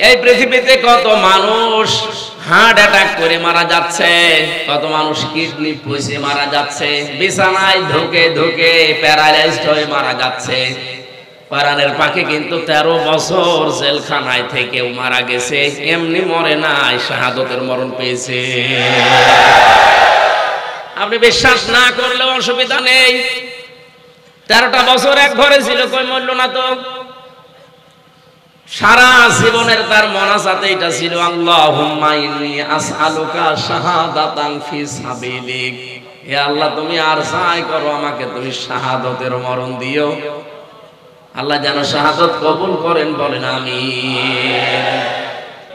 এই পৃথিবীতে কত মানুষ হার্ট অ্যাটাক করে মারা যাচ্ছে, কত মানুষ কিডনি পচে মারা যাচ্ছে, বিছানায় ধুকে ধুকে প্যারালাইজড হয়ে মারা যাচ্ছে। কোরআনের পাখি কিন্তু 13 বছর জেলখানায় থেকেও মারা গেছে, এমনি মরে নাই, শাহাদতের মরণ পেয়েছে। আপনি বিশ্বাস না করলেও অসুবিধা নেই। 13টা বছর এক ঘরে ছিল, কই মরল না তো। সারা জীবনের তার মোনাজাত এটা ছিল, আল্লাহুম্মা ইন্নী আসআলুকা শাহাদাতান ফি সাবিলিক। হে আল্লাহ, তুমি আর চাই করো, আমাকে তুমি শাহাদতের মরণ দিও। আল্লাহ যেন শাহাদত কবুল করেন, বলেন আমিন।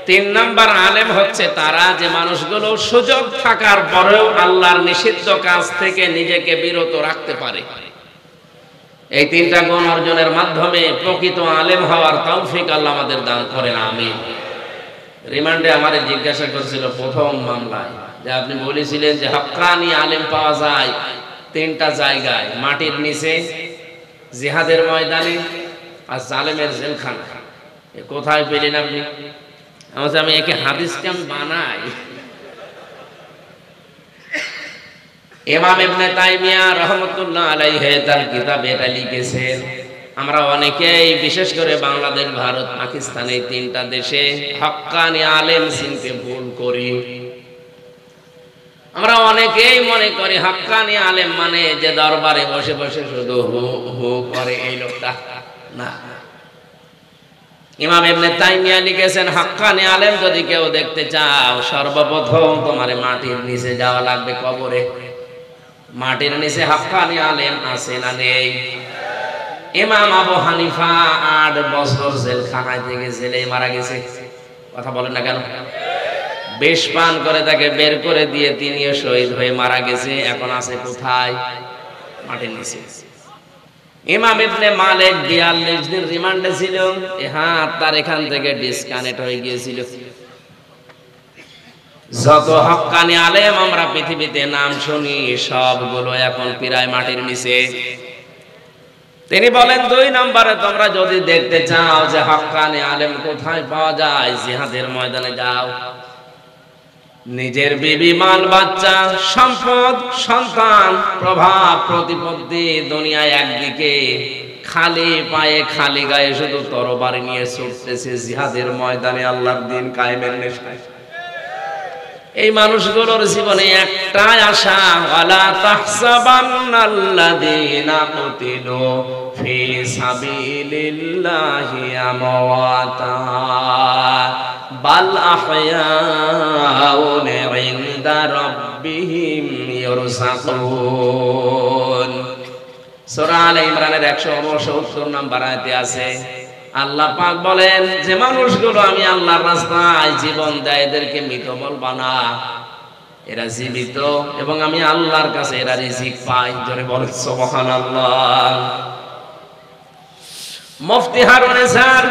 3 নাম্বার আলেম হচ্ছে তারা যে মানুষগুলো সুযোগ থাকার পরেও আল্লাহর নিষিদ্ধ কাজ থেকে নিজেকে বিরত রাখতে পারে। এই 3টা গুণ অর্জনের মাধ্যমে প্রকৃত আলেম হওয়ার তৌফিক আল্লাহ আমাদের দান করেন, আমিন। রিমান্ডে আমারে জিজ্ঞাসা করছিল প্রথম মামলায় যে আপনি বলেছিলেন যে হক্কানি আলেম পাওয়া যায় 3টা জায়গায়, মাটির নিচে, জিহাদের ময়দানে, আর জালেমের জেলখানা। কোথায় পেলেন আপনি? আমি একে হাদিসকে আমি বানাই। ইমাম ইবনে তাইমিয়া রাহমাতুল্লাহ আলাইহি তার কিতাবে এটা লিখেছেন। আমরা অনেকেই, বিশেষ করে বাংলাদেশ, ভারত, পাকিস্তান, এই 3টা দেশে হক্কানি আলেম চিনতে ভুল করি। আমরা অনেকেই মনে করি হক্কানি আলেম মানে যে দরবারে বসে বসে শুধু হু হু করে এই লোকটা, না। ইমাম ইবনে তাইমিয়া লিখেছেন, হক্কানি আলেম যদি কেউ দেখতে চাও, সর্বপ্রথম তোমার মাটির নিচে যাওয়া লাগবে, কবরে। মাটির নিচে হক্কানি আলেম আছে না নেই? ইমাম আবু হানিফা 8 বছর জেলখানায় থেকে জেলে মারা গেছে। কথা বলেন না কেন? বিষ পান করে তাকে বের করে দিয়ে তিনিও শহীদ হয়ে মারা গেছে। এখন আছে কোথায়? মাটির নিচে। ইমাম ইবনে মালিক 42 দিন রিমান্ডে ছিল, হাত তার এখান থেকে ডিসকানেক্ট হয়ে গিয়েছিল। যত হক্কানি আলেম আমরা পৃথিবীতে নাম শুনি, সবগুলো এখন প্রায় মাটির নিচে। তিনি বলেন, 2 নম্বরে তোমরা যদি দেখতে চাও যে হক্কানি আলেম কোথায় পাওয়া যায়, জিহাদের ময়দানে যাও। নিজের বিবি, মাল, বাচ্চা, সম্পদ, সন্তান, প্রভাব, প্রতিপত্তি দুনিয়ায় একদিকে, খালি পায়ে খালি গায়ে শুধু তরবারি নিয়ে ছুটতেছে জিহাদের ময়দানে আল্লাহর দ্বীন কায়েমের নেশায়। এই মানুষগুলোর জীবনে একটাই আশা, ওয়ালা তাহসাবান্নাল্লাযীনা কুতিলু ফি সাবিলিল্লাহি আমওয়াতা বাল আহয়াউন ইনদা রাব্বিহিম ইরসাকুন। সূরা আলে ইমরানের 169 নম্বর আয়াতে আছে, আল্লাহ পাক বলেন যে মানুষগুলো আমি আল্লাহর রাস্তায় জীবন দেয়, এদেরকে মৃত বলবা না, এরা জীবিত, এবং আমি আল্লাহর কাছে এরা রিজিক পায়। জোরে বলেন সুবহানাল্লাহ। মুফতি হারুন স্যার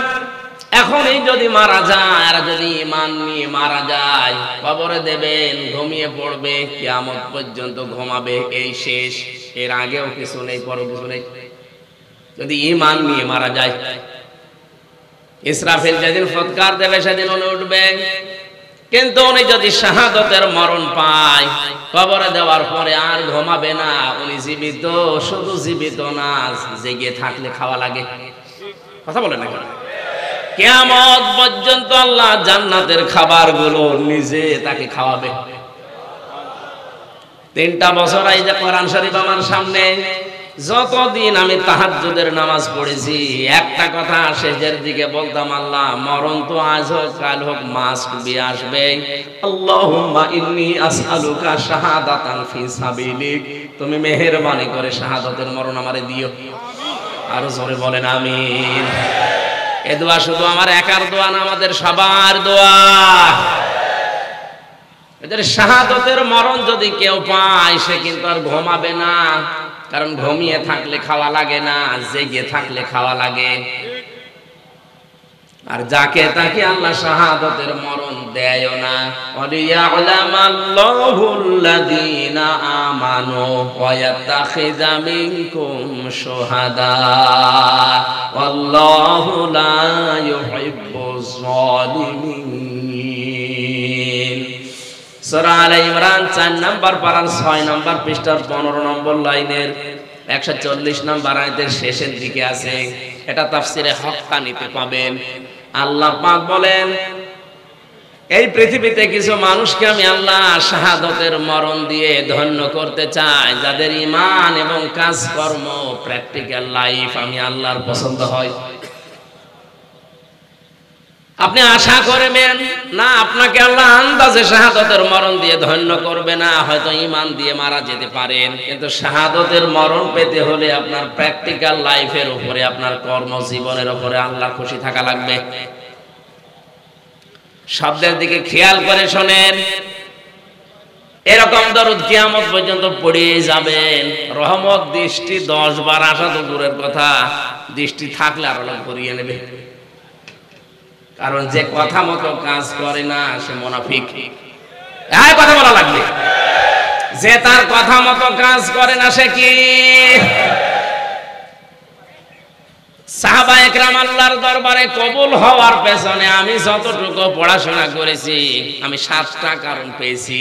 এখনই যদি মারা যায়, আর যদি ঈমান নিয়ে মারা যায়, কবরে দেবেন, ঘুমিয়ে পড়বে, কিয়ামত পর্যন্ত ঘুমাবে, এই শেষ। এর আগেও কিছু নেই, পরে কিছু নেই। যদি ঈমান নিয়ে মারা যায়, ইসরাফিল যেদিন ফুৎকার দেবে সেদিন উনি উঠবে। কিন্তু উনি যদি শাহাদতের মরণ পায়, কবরে দেওয়ার পরে আর ঘুমাবে না, উনি জীবিত। শুধু জীবিত না, জেগে থাকলে খাওয়া লাগে। কথা বলে না কেন? কিয়ামত পর্যন্ত আল্লাহ জান্নাতের খাবারগুলো নিজে তাকে খাওয়াবে। 3টা বছর এই যে কোরআন শরীফ আমার সামনে, যতদিন আমি তাহাজ্জুদের নামাজ পড়েছি, একটা কথা শেষের দিকে বলতাম, আল্লাহ মরণ তো আজ হোক কাল হোক মাস্ট বি আসবে। আল্লাহুম্মা ইন্নী আসআলুকা শাহাদাতান ফি সাবিলিক, তুমি মেহেরবানি করে শাহাদাতের মরণ আমারে দিও। আরো জোরে বলেন আমিন। এ দোয়া শুধু আমার একার দোয়া না, আমাদের সবার দোয়া। এদের শাহাদাতের মরণ যদি কেউ পায়, সে কিন্তু আর ঘুমাবে না, কারণ ঘুমিয়ে থাকলে খাওয়া লাগে না, জেগে থাকলে খাওয়া লাগে। আর যাকে তাকে আল্লাহ শাহাদাতের মরণ দেয় না। ওয়ালিয়ালামাল্লাহুল্লাযীনা আমানু ওয়া ইয়াত্তাখিযা মিনকুম শুহাদা ওয়াল্লাহু লা ইউহিব্বুল الظالمين সূরা আলে ইমরান 4 নম্বর পারার 6 নম্বর পৃষ্ঠার 15 নম্বর লাইনের 140 নম্বর আয়াতের শেষের দিকে আছে। এটা তাফসিরে হক্কানিতে পাবেন। আল্লাহ পাক বলেন, এই পৃথিবীতে কিছু মানুষকে আমি আল্লাহ শাহাদতের মরণ দিয়ে ধন্য করতে চাই, যাদের ঈমান এবং কাজকর্ম প্র্যাকটিক্যাল লাইফ আমি আল্লাহর পছন্দ হয়। আপনি আশা করবেন না আপনাকে আল্লাহ আন্দাজে শাহাদতের মরণ দিয়ে ধন্য করবে না, হয়তো ঈমান দিয়ে মারা যেতে পারেন, কিন্তু শাহাদতের মরণ পেতে হলে আপনার প্র্যাকটিক্যাল লাইফের উপরে, আপনার কর্মজীবনের উপরে আল্লাহ খুশি থাকা লাগবে। শব্দের দিকে খেয়াল করে শোনেন। এরকম দরুদ কিয়ামত পর্যন্ত পড়ে যাবেন। রহমত দৃষ্টি 10 বার আসা তো দূরের কথা, দৃষ্টি থাকলে আরো লোক করিয়ে নেবে। কারণ যে কথা মতো কাজ করে না সে মুনাফিক। এই কথা বলা লাগবে। যে তার কথা মতো কাজ করে না সে কি? সাহাবা একরাম আল্লাহর দরবারে কবুল হওয়ার পেছনে আমি যতটুকু পড়াশোনা করেছি, আমি 7টা কারণ পেয়েছি।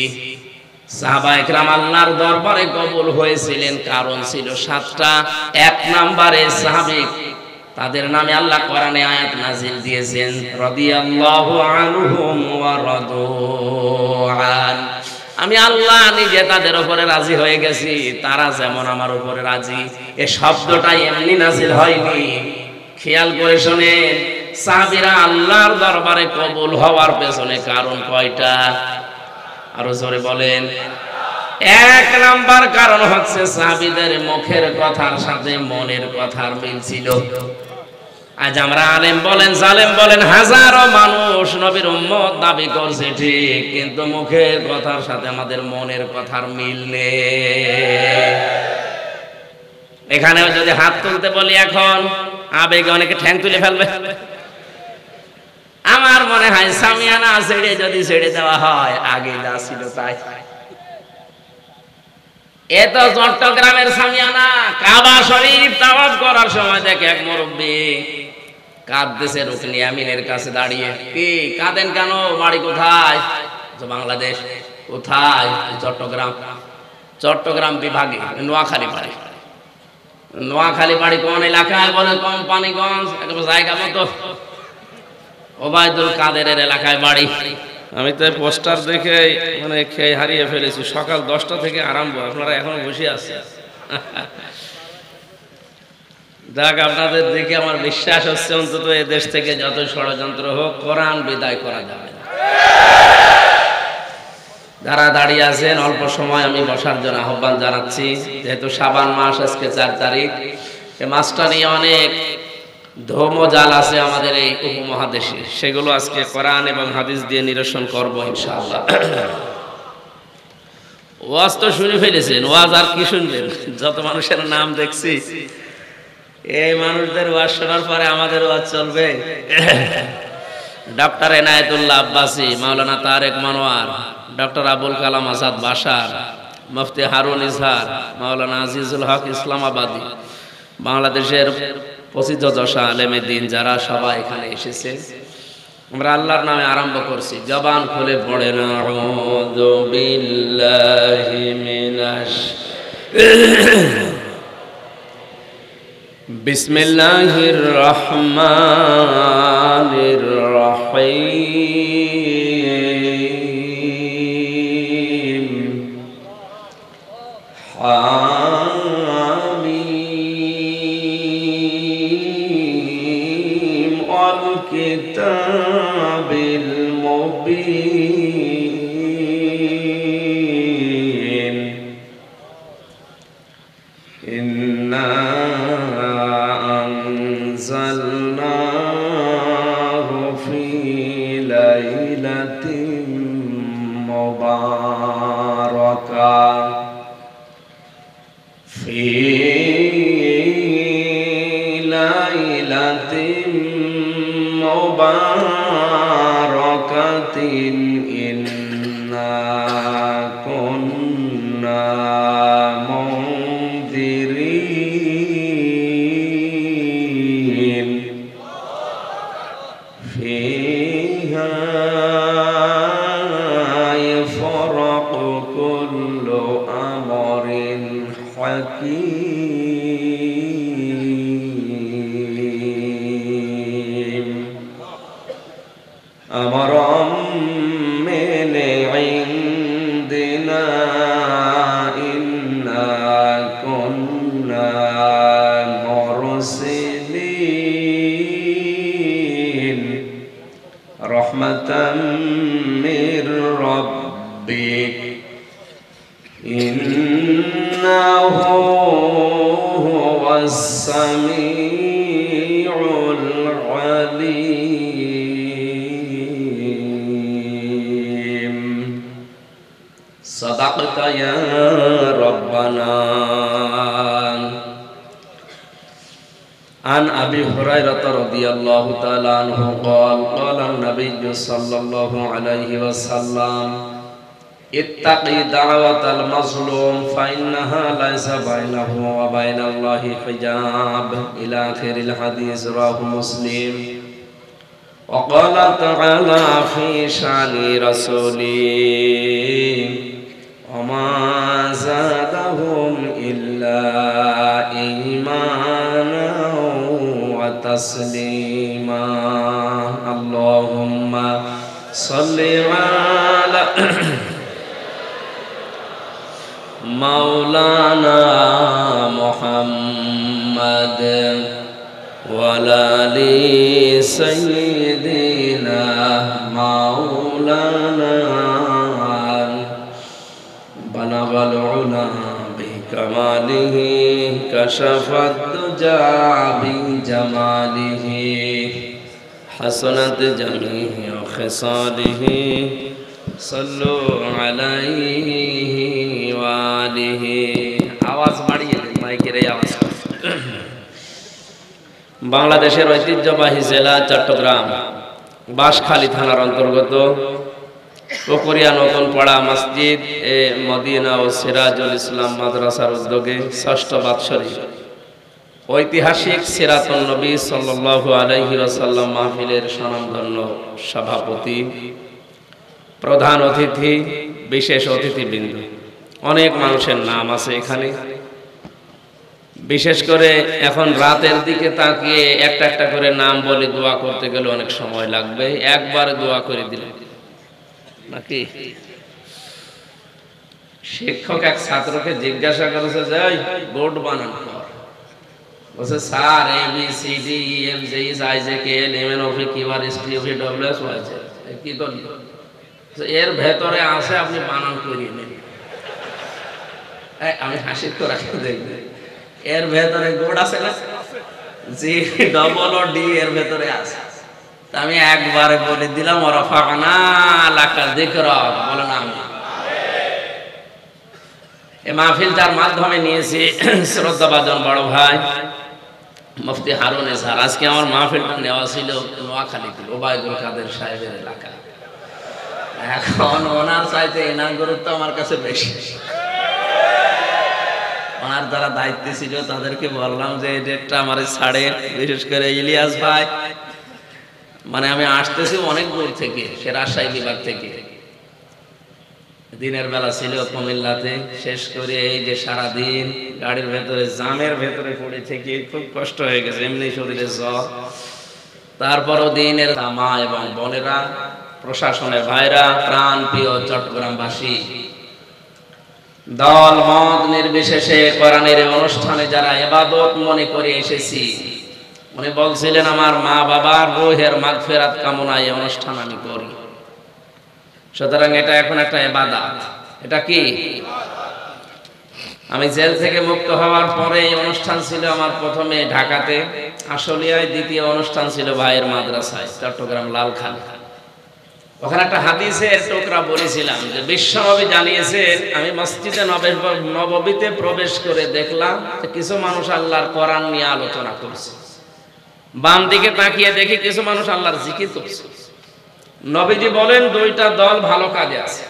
সাহাবা একরাম আল্লাহর দরবারে কবুল হয়েছিলেন, কারণ ছিল 7টা। 1 নম্বরে সাহাবী, তাদের নামে আল্লাহ কোরআনে আয়াত নাজিল দিয়েছেন, রাদিয়াল্লাহু আনহুম ওয়া রাদু আন। আমি আল্লাহ নিজে তাদের উপরে রাজি হয়ে গেছি, তারা যেমন আমার উপরে রাজি। এই শব্দটা এমনি নাজিল হয়নি। খেয়াল করে শুনেন, সাহাবীরা আল্লাহর দরবারে কবুল হওয়ার পেছনে কারণ কয়টা? আরো জোরে বলেন। 1 নাম্বার কারণ হচ্ছে সাহাবীদের মুখের কথার সাথে মনের কথার মিল ছিল। আজ আমরা আলেম বলেন, জালেম বলেন, হাজারো মানুষ নবীর উম্মত দাবি করছে ঠিক, কিন্তু মুখের কথার সাথে আমাদের মনের কথার মিল নেই। এখানেও যদি হাত তুলতে বলি এখন, আবেগে অনেকে ঠ্যাং তুলে ফেলবে। আমার মনে হয় সামিয়ানা ছেড়ে যদি ছেড়ে দেওয়া হয়, আগে যা ছিল তাই। এ তো চট্টগ্রামের সামিয়ানা। কাবা শরীফ তাওয়াফ করার সময় দেখে এক মুরব্বি কাঁদতেছে রুকনি আমিনের কাছে দাঁড়িয়ে। কি কাঁদেন কেন? বাড়ি কোথায়? বাংলাদেশ। কোথায়? চট্টগ্রাম। চট্টগ্রাম বিভাগে নোয়াখালী বাড়ি। নোয়াখালী বাড়ি কোন এলাকায়? বলে কোম্পানিগঞ্জ। একটা জায়গা মতো ওবায়দুল কাদেরের এলাকায় বাড়ি। আমি তো পোস্টার দেখে মানে খেয়ে হারিয়ে ফেলেছি। সকাল 10টা থেকে আরম্ভ, আপনারা এখনো বসে আছেন। যাক, আপনাদের দেখে আমার বিশ্বাস হচ্ছে অন্তত এই দেশ থেকে যত ষড়যন্ত্র হোক, কোরআন বিদায় করা যাবে না। যারা দাঁড়িয়ে আছেন, অল্প সময় আমি বসার জন্য আহ্বান জানাচ্ছি। যেহেতু শাবান মাস, আজকে 4 তারিখ, এই মাসটা নিয়ে অনেক ধর্মজাল আছে আমাদের এই উপমহাদেশে, সেগুলো আজকে কোরআন এবং হাদিস দিয়ে নিরসন করব ইনশাআল্লাহ। ওয়াজ তো শুনে ফেলেছেন, ওয়াজ আর কি শুনবেন? যত মানুষের নাম দেখছি, এই মানুষদের ওয়াজ শোনার পরে আমাদের ওয়াজ চলবে। ডক্টর এনায়েতুল্লাহ আব্বাসী, মাওলানা তারেক মনোয়ার, ডক্টর আবুল কালাম আজাদ বাশার, মুফতি হারুন ইজহার, মাওলানা আজিজুল হক ইসলামাবাদী, বাংলাদেশের প্রসিদ্ধ দশা আলেমে দিন, যারা সবাই এখানে এসেছে, আমরা আল্লাহর নামে আরম্ভ করছি। জবান খুলে পড়েন আউযু বিল্লাহি মিনাশ বিসমিল্লাহির রহমানির রহিম। হামিম ওয়াল কিতাবিল মুবিন। ইন্না আনজালনাহু ফি লাইলাতিন মুবারাকাহ ফি লাইলাতিন মুবারাকাতিন ইন্না কুন্না মুনদিরিন ফি হাকীম আমরাম মিন ইনদিনা ইন্না কুন্না মুরসিলিন রাহমাতাম মির রাব্বিক ইন্নাহু হুয়াস সামিউল আলীম সাদাকতা ইয়া রাব্বানা عن أبي هريرة رضي الله تعالى عنه قال قال النبي صلى الله عليه وسلم اتقي دعوة المظلوم فإنها ليس بينه وبين الله حجاب إلى آخر الحديث رواه مسلم وقال تعالى في شأن رسوله وما زادهم إلا إيمانا وتسليما اللهم صل على مولانا محمد وعلى آل سيدنا مولانا بلغ العلا بكماله كشف الدجى بجماله حسنت جميع خصاله صلوا عليه وآله আওয়াজ বাড়িয়ে দেন মাইকের এই আওয়াজ বাংলাদেশের ঐতিহ্যবাহী জেলা চট্টগ্রাম বাঁশখালী থানার অন্তর্গত পুকুরিয়া নতুন পাড়া মসজিদ এ মদিনা ও সিরাজুল ইসলাম মাদ্রাসার উদ্যোগে ষষ্ঠ বাৎসরিক ঐতিহাসিক সিরাতুন নবী সাল্লাল্লাহু আলাইহি ওয়াসাল্লাম মাহফিলের স্বনামধন্য সভাপতি প্রধান অতিথি বিশেষ অতিথিবৃন্দ অনেক মানুষের নাম আছে এখানে বিশেষ করে এখন রাতের দিকে তাকিয়ে একটা একটা করে নাম বলে দোয়া করতে গেলে অনেক সময় লাগবে একবারে দোয়া করে দিলে নাকি শিক্ষক এক ছাত্রকে জিজ্ঞাসা করেছে যে ওই বোর্ড বানান কর বলছে sir A B C D E F G H I J K L M N O P Q R S T U V W X Y Z কি করলি এর ভেতরে আছে আপনি বানান করিয়ে নেন আমি হাসি তো রাখি দেখব এর ভেতরে গোড আছে না জি ডবল ও ডি এর ভেতরে আছে আমি একবারে বলে দিলাম ওরাফানা লাকা যিকরা বলেন আমিন এই মাহফিলটার মাধ্যমে নিয়েছি শ্রদ্ধাভাজন বড় ভাই মুফতি হারুন এজাহার আজকে আমার মাহফিলটা নেওয়া ছিল নোয়াখালীতে ওবায়দুল কাদের সাহেবের এলাকা এখন ওনার চাইতে এনার গুরুত্ব আমার কাছে বেশি ওনার যারা দায়িত্বে ছিল তাদেরকে বললাম যে এই ডেটটা আমার ছাড়ে বিশেষ করে ইলিয়াস ভাই মানে আমি আসতেছি অনেক দূর থেকে সে রাজশাহী বিভাগ থেকে দিনের বেলা ছিল কুমিল্লাতে শেষ করে এই যে সারাদিন গাড়ির ভেতরে জামের ভেতরে পড়ে থেকে খুব কষ্ট হয়ে গেছে এমনি শরীরে জ্বর তারপরও দিনের মা এবং বোনেরা প্রশাসনের ভাইরা প্রাণ প্রিয় চট্টগ্রামবাসী দল মত নির্বিশেষে কোরআনের অনুষ্ঠানে যারা ইবাদত মনে করে এসেছি উনি বলছিলেন আমার মা বাবার রূহের মাগফিরাত কামনায় অনুষ্ঠান আমি করি সুতরাং এটা এখন একটা ইবাদত এটা কি আমি জেল থেকে মুক্ত হওয়ার পরে এই অনুষ্ঠান ছিল আমার প্রথমে ঢাকাতে আশুলিয়ায় দ্বিতীয় অনুষ্ঠান ছিল ভাইয়ের মাদ্রাসায় চট্টগ্রাম লালখান ওখানে একটা হাদিসের টুকরা বলেছিলাম যে বিশ্বনবী জানিয়েছেন আমি মসজিদে নববীতে প্রবেশ করে দেখলাম যে কিছু মানুষ আল্লাহর কোরআন নিয়ে আলোচনা করছে বাম দিকে তাকিয়ে দেখি কিছু মানুষ আল্লাহর জিকির করছে নবীজি বলেন দুইটা দল ভালো কাজে আছে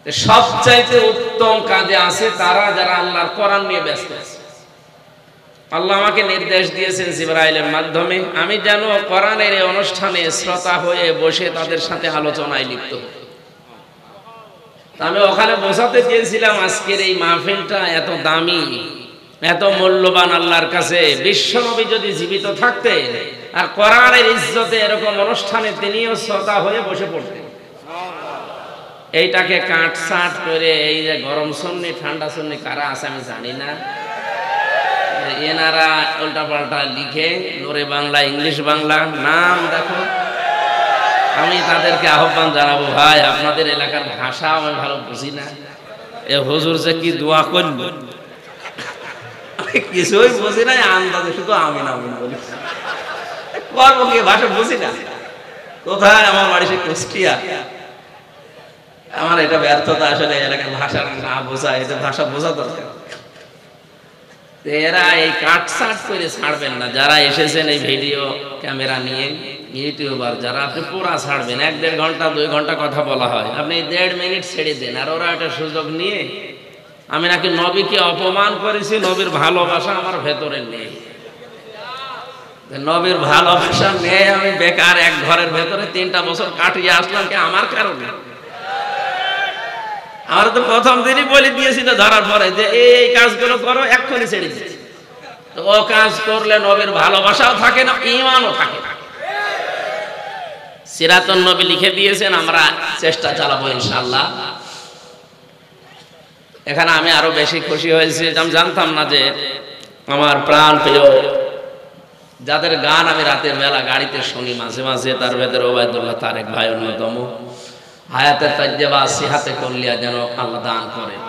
সবচাইতে উত্তম কাজে আছে তারা যারা আল্লাহর কোরআন নিয়ে ব্যস্ত আছে আল্লাহ আমাকে নির্দেশ দিয়েছেন জিবরাইলের মাধ্যমে আমি যেন কোরআনের এই অনুষ্ঠানে শ্রোতা হয়ে বসে তাদের সাথে আলোচনায় লিপ্ত হই আমি ওখানে বোঝাতে চেয়েছিলাম আজকের এই মাহফিলটা এত দামি এত মূল্যবান আল্লাহর কাছে। বিশ্বনবী যদি জীবিত থাকতেন আর কোরআনের ইজ্জতে এরকম অনুষ্ঠানে তিনিও শ্রোতা হয়ে বসে পড়তেন। এইটাকে কাটছাট করে এই যে গরম সুন্নি ঠান্ডা সুন্নি কারা আছে আমি জানি না, এনারা উল্টা পাল্টা লিখে নোরে বাংলা ইংলিশ বাংলা নাম দেখো। আমি তাদেরকে আহ্বান জানাবো, ভাই আপনাদের এলাকার ভাষা আমি ভালো বুঝি না, এ হুজুর যে কি দোয়া করল কিছুই বুঝি না, আন্দাজে শুধু আমিন আমিন বলি, করবো কি ভাষা বুঝি না। কোথায় আমার বাড়ি সে কুষ্টিয়া, আমার এটা ব্যর্থতা আসলে এলাকার ভাষা না বোঝা, এটা ভাষা বোঝা দরকার। এরা এই কাটছাট করে ছাড়বেন না, যারা এসেছেন এই ভিডিও ক্যামেরা নিয়ে ইউটিউবার যারা, আপনি পুরা ছাড়বেন। 1-1.5 ঘন্টা 2 ঘন্টা কথা বলা হয়, আপনি 1.5 মিনিট ছেড়ে দেন। আর ওরা একটা সুযোগ নিয়ে আমি নাকি নবীকে অপমান করেছি, নবীর ভালোবাসা আমার ভেতরে নেই। নবীর ভালোবাসা নেই, আমি বেকার এক ঘরের ভেতরে 3টা বছর কাটিয়ে আসলাম কি আমার কারণে? আমার তো প্রথম দিনই বলে দিয়েছিল ধরার পরে যে এই কাজগুলো করো, এক্ষুনি ছেড়ে দিচ্ছি। তো ও কাজ করলে নবীর ভালোবাসাও থাকে না, ঈমানও থাকে না। সিরাতুন নবী লিখে দিয়েছেন, আমরা চেষ্টা চালাবো ইনশাআল্লাহ। এখানে আমি আরো বেশি খুশি হয়েছি, আমি জানতাম না যে আমার প্রাণ প্রিয় যাদের গান আমি রাতের বেলা গাড়িতে শুনি মাঝে মাঝে, তার ভেতরে ওবায়দুল্লাহ তারেক ভাই অন্যতম, হায়াতে তাজ্জেবা সিহাতে কল্লিয়া যেন আল্লাহ দান করেন।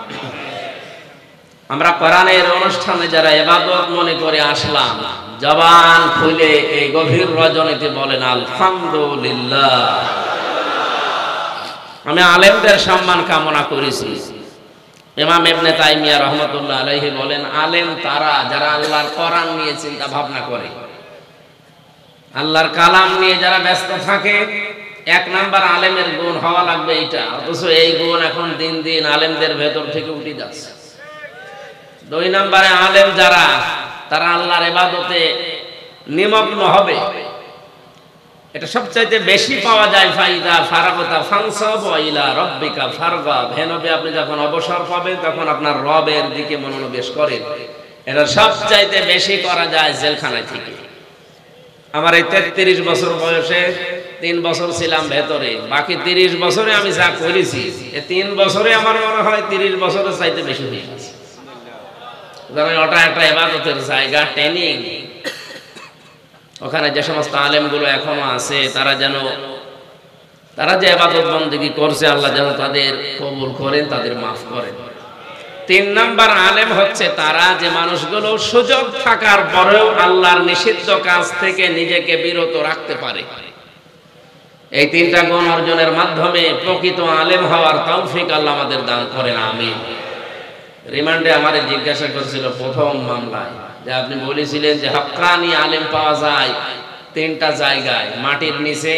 আমরা কোরআনের অনুষ্ঠানে যারা ইবাদত মনে করে আসলাম, জবান খুলে এই গভীর রজনীতে বলেন আলহামদুলিল্লাহ। আমি আলেমদের সম্মান কামনা করেছি। ইমাম ইবনে তাইমিয়া রাহমাতুল্লাহ আলাইহি বলেন, আলেম তারা যারা আল্লাহর কোরআন নিয়ে চিন্তা ভাবনা করে, আল্লাহর কালাম নিয়ে যারা ব্যস্ত থাকে। 1 নাম্বার আলেমের গুণ হওয়া লাগবে এইটা, অথচ এই গুণ এখন দিন দিন আলেমদের ভেতর থেকে উঠে যাচ্ছে। 2 নাম্বারে আলেম যারা, তারা আল্লাহর ইবাদতে নিমগ্ন হবে। এটা সবচাইতে বেশি পাওয়া যায় ফাইদা ফারাগতা ফানসাব ইলা রাব্বিকা ফারগাব। হে নবী, আপনি যখন অবসর পাবেন তখন আপনার রবের দিকে মনোনিবেশ করেন। এটা সবচাইতে বেশি করা যায় জেলখানা থেকে। আমার এই 33 বছর বয়সে 3 বছর ছিলাম ভেতরে, বাকি 30 বছরে আমি যা করেছি, এই 3 বছরে আমার মনে হয় 30 বছরের চাইতে বেশি হয়ে গেছে। কারণ ওটা একটা ইবাদতের জায়গা, ট্রেনিং। ওখানে যে সমস্ত আলেমগুলো এখনো আছে, তারা যে ইবাদত বন্দেগী করছে, আল্লাহ যেন তাদের কবুল করেন, তাদের মাফ করেন। 3 নাম্বার আলেম হচ্ছে তারা যে মানুষগুলো সুযোগ থাকার পরেও আল্লাহর নিষিদ্ধ কাজ থেকে নিজেকে বিরত রাখতে পারে। এই 3টা গুণ অর্জনের মাধ্যমে প্রকৃত আলেম হওয়ার তৌফিক আল্লাহ আমাদের দান করেন, আমিন। রিমান্ডে আমারে জিজ্ঞাসা করছিল প্রথম মামলায় যে আপনি বলেছিলেন যে হক্কানি আলেম পাওয়া যায় 3টা জায়গায়, মাটির নিচে,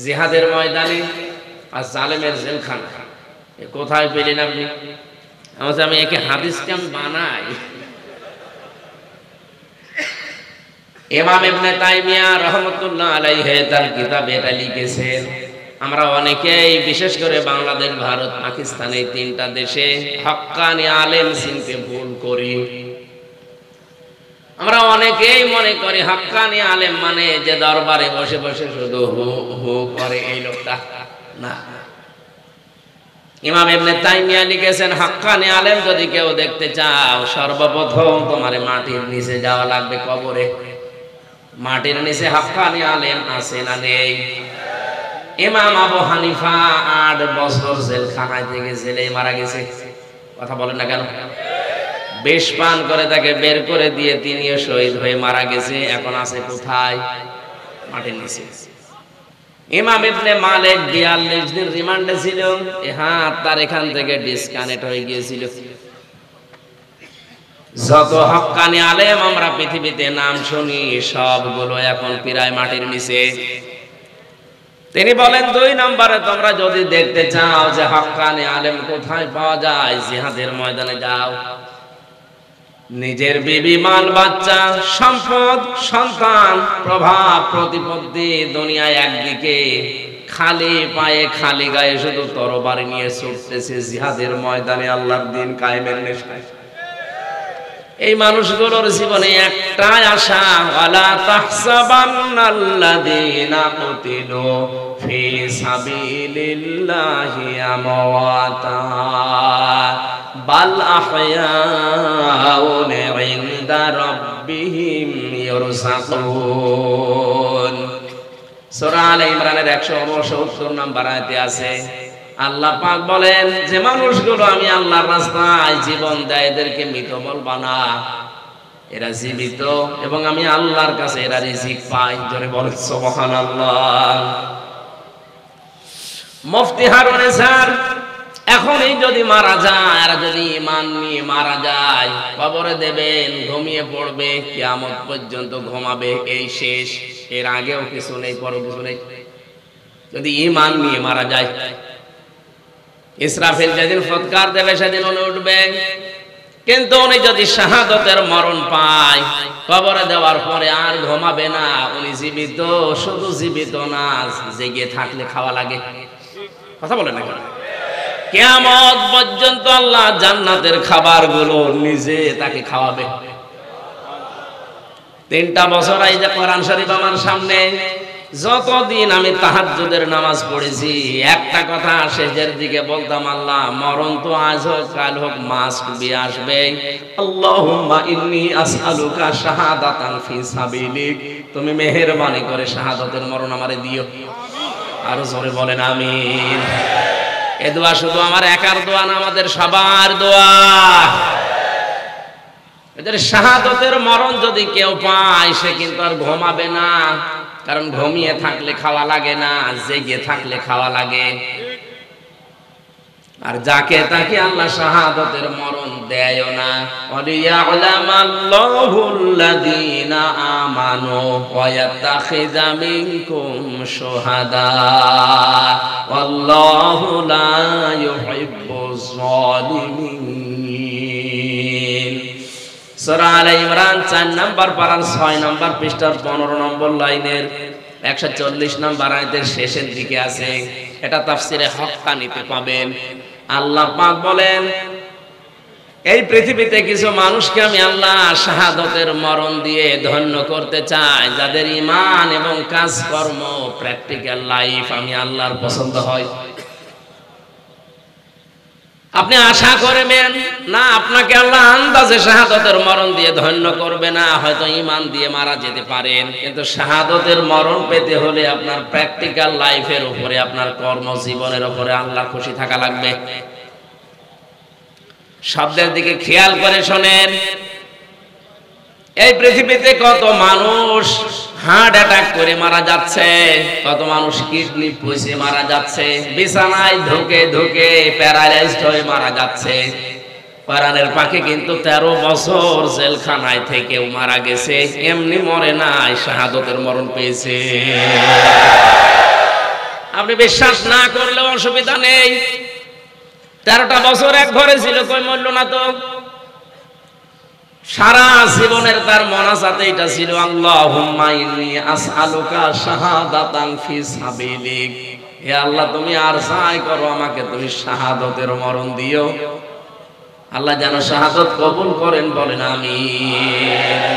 জিহাদের ময়দানে, আর জালেমের জেলখানা। কোথায় পেলেন আপনি? আমি একে হাদিসকে আমি বানাই। ইমাম ইবনে তাইমিয়া রাহমাতুল্লাহ আলাইহি তার কিতাবে এটা লিখেছেন। আমরা অনেকেই, বিশেষ করে বাংলাদেশ, ভারত, পাকিস্তান, এই 3টা দেশে হক্কানি আলেম চিনতে ভুল করি। আমরা অনেকেই মনে করি হক্কানি আলেম মানে যে দরবারে বসে বসে শুধু হু হু করে এই লোকটা, না। ইমাম ইবনে তাইমিয়া লিখেছেন, হক্কানি আলেম যদি কেউ দেখতে চাও, সর্বপ্রথম তোমার মাটির নিচে যাওয়া লাগবে, কবরে। মাটির নিচে হক্কানি আলেম আছে না নেই? ইমাম আবু হানিফা 8 বছর জেলখানায় থেকে জেলে মারা গেছে। কথা বলেন না কেন? বিষ পান করে তাকে বের করে দিয়ে তিনিও শহীদ হয়ে মারা গেছে। এখন আছে কোথায়? মাটির নিচে। ইমাম ইবনে মালিক 42 দিন রিমান্ডে ছিল। হাত তার এখান থেকে ডিসকানেক্ট হয়ে গিয়েছিল। যত হক্কানি আলেম আমরা পৃথিবীতে নাম শুনি, সবগুলো এখন প্রায় মাটির নিচে। তিনি বলেন, 2 নম্বরে তোমরা যদি দেখতে চাও যে হক্কানি আলেম কোথায় পাওয়া যায়, জিহাদের ময়দানে যাও। নিজের বিবি, মাল, বাচ্চা, সম্পদ, সন্তান, প্রভাব, প্রতিপত্তি দুনিয়ায় একদিকে, খালি পায়ে খালি গায়ে শুধু তরবারি নিয়ে ছুটতেছে জিহাদের ময়দানে আল্লাহর দ্বীন কায়েমের নেশায়। এই মানুষগুলোর জীবনে একটাই আশা, ওয়ালা তাহসাবান্নাল্লাযীনা কুতিলু ফি সাবিলিল্লাহি আমওয়াতা বাল আহয়াউন ইনদা রাব্বিহিম ইরসাকুন। সূরা আলে ইমরানের 169 নম্বর আয়াতে আছে, আল্লাহ পাক বলেন যে মানুষগুলো আমি আল্লাহর রাস্তায় জীবন দেয় এদেরকে মৃত বলবা না, এরা জীবিত এবং আমি আল্লাহর কাছে এরা রিজিক পায়। জোরে বলেন সুবহানাল্লাহ। মুফতি হারুন স্যার এখনই যদি মারা যায়, আর যদি ঈমান নিয়ে মারা যায়, কবরে দেবেন, ঘুমিয়ে পড়বে, কিয়ামত পর্যন্ত ঘুমাবে, এই শেষ, এর আগেও কিছু নেই, পরে কিছু নেই। যদি ঈমান নিয়ে মারা যায়, ইসরাফিল যেদিন ফুৎকার দেবে সেদিন উনি উঠবে। কিন্তু উনি যদি শাহাদতের মরণ পায়, কবরে দেওয়ার পরে আর ঘুমাবে না, উনি জীবিত। শুধু জীবিত না, জেগে থাকলে খাওয়া লাগে। কথা বলে না কেন? কিয়ামত পর্যন্ত আল্লাহ জান্নাতের খাবারগুলো নিজে তাকে খাওয়াবে। 3টা বছর এই যে কোরআন শরীফ আমার সামনে, যতদিন আমি তাহাজ্জুদের নামাজ পড়েছি, একটা কথা শেষের দিকে বলতাম, আল্লাহ মরণ তো আজ হোক কাল হোক মাস্ট বি আসবে। আল্লাহুম্মা ইন্নী আসআলুকা শাহাদাতান ফি সাবিলিক, তুমি মেহেরবানি করে শাহাদাতের মরণ আমারে দিও। আর জোরে বলেন আমিন। এ দোয়া শুধু আমার একার দোয়া না, আমাদের সবার দোয়া। এদের শাহাদাতের মরণ যদি কেউ পায়, সে কিন্তু আর ঘুমাবে না, কারণ ঘুমিয়ে থাকলে খাওয়া লাগে না, জেগে থাকলে খাওয়া লাগে। আর যাকে তাকে আল্লাহ শাহাদাতের মরণ দেয় না। ওয়ালিয়ালামাল্লাহুল্লাযীনা আমানু ওয়া ইয়াত্তাখিযা মিনকুম শুহাদা ওয়াল্লাহু লা ইউহিব্বুজ যালিমিন। সূরা আলে ইমরান 4 নম্বর পারার 6 নম্বর পৃষ্ঠার 15 নম্বর লাইনের 140 নম্বর আয়াতের শেষের দিকে আছে। এটা তাফসিরে হক্কানিতে পাবেন। আল্লাহ পাক বলেন, এই পৃথিবীতে কিছু মানুষকে আমি আল্লাহ শাহাদাতের মরণ দিয়ে ধন্য করতে চাই, যাদের ঈমান এবং কাজকর্ম, প্র্যাকটিক্যাল লাইফ আমি আল্লাহর পছন্দ হয়। আপনি আশা করবেন না আপনাকে আল্লাহ আন্দাজে শাহাদাতের মরণ দিয়ে ধন্য করবে না, হয়তো ঈমান দিয়ে মারা যেতে পারেন, কিন্তু শাহাদাতের মরণ পেতে হলে আপনার প্র্যাকটিক্যাল লাইফের উপরে, আপনার কর্মজীবনের উপরে আল্লাহ খুশি থাকা লাগবে। শব্দের দিকে খেয়াল করে শোনেন। এই পৃথিবীতে কত মানুষ হার্ট অ্যাটাক করে মারা যাচ্ছে, কত মানুষ কিডনি পচে মারা যাচ্ছে, বিছানায় ধুকে ধুকে প্যারালাইজড হয়ে মারা যাচ্ছে। কোরআনের পাখি কিন্তু 13 বছর জেলখানায় থেকেও মারা গেছে, এমনি মরে নাই, শাহাদাতের মরণ পেয়েছে। আপনি বিশ্বাস না করলেও অসুবিধা নেই। 13টা বছর এক ঘরে ছিল, কই মরল না তো। সারা জীবনের তার মোনাজাতে এটা ছিল, আল্লাহুম্মা ইন্নী আসআলুকা শাহাদাতান ফি সাবিলিক, হে আল্লাহ তুমি আর চাই করো আমাকে তুমি শাহাদাতের মরণ দিও। আল্লাহ যেন শাহাদাত কবুল করেন, বলেন আমিন।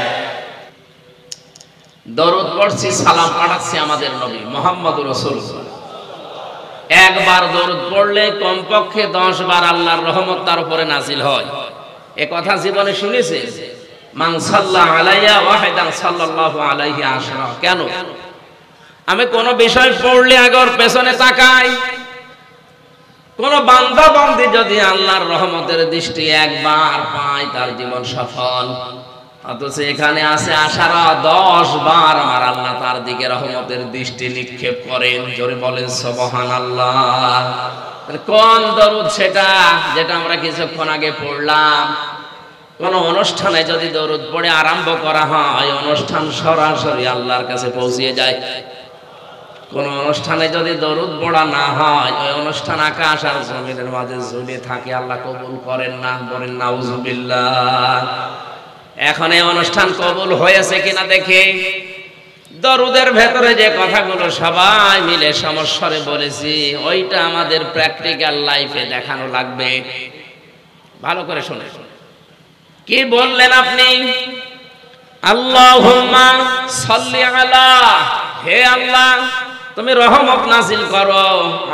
দরুদ পড়ছি, সালাম পাঠাচ্ছি আমাদের নবী মুহাম্মদুর রাসূলুল্লাহ। একবার দরুদ পড়লে কমপক্ষে 10 বার আল্লাহর রহমত তার উপরে নাজিল হয়। এ কথা জীবনে শুনেছে? মান সাল্লা আলাইয়া ওয়াহিদান সাল্লাল্লাহু আলাইহি আশরা। কেন? আমি কোন বিষয় পড়লে আগর পেছনে তাকাই, কোন বান্দা বান্দি যদি আল্লাহর রহমতের দৃষ্টি একবার পায়, তার জীবন সফল। অথচ এখানে আছে আশারা 10 বার আমার আল্লাহ তার দিকে রহমতের দৃষ্টি নিক্ষেপ করেন। জোরে বলেন সুবহানাল্লাহ। কোন দরুদ সেটা, যেটা আমরা কিছুক্ষণ আগে পড়লাম? কোন অনুষ্ঠানে যদি দরুদ পড়ে আরম্ভ করা হয়, অনুষ্ঠান সরাসরি আল্লাহর কাছে পৌঁছে যায়। কোন অনুষ্ঠানে যদি দরুদ পড়া না হয়, ওই অনুষ্ঠান আকাশ আর জমিনের মাঝে ঝুলে থাকে, আল্লাহ কবুল করেন না। বলেন নাউজুবিল্লাহ। এখন এই অনুষ্ঠান কবুল হয়েছে কিনা দেখে, দরুদের ভেতরে যে কথাগুলো সবাই মিলে সমস্বরে বলেছি, ওইটা আমাদের প্র্যাকটিক্যাল লাইফে দেখানো লাগবে। ভালো করে শুনে। কি বললেন আপনি? আল্লাহুম্মা সাল্লি আলা, হে আল্লাহ তুমি রহমত নাযিল করো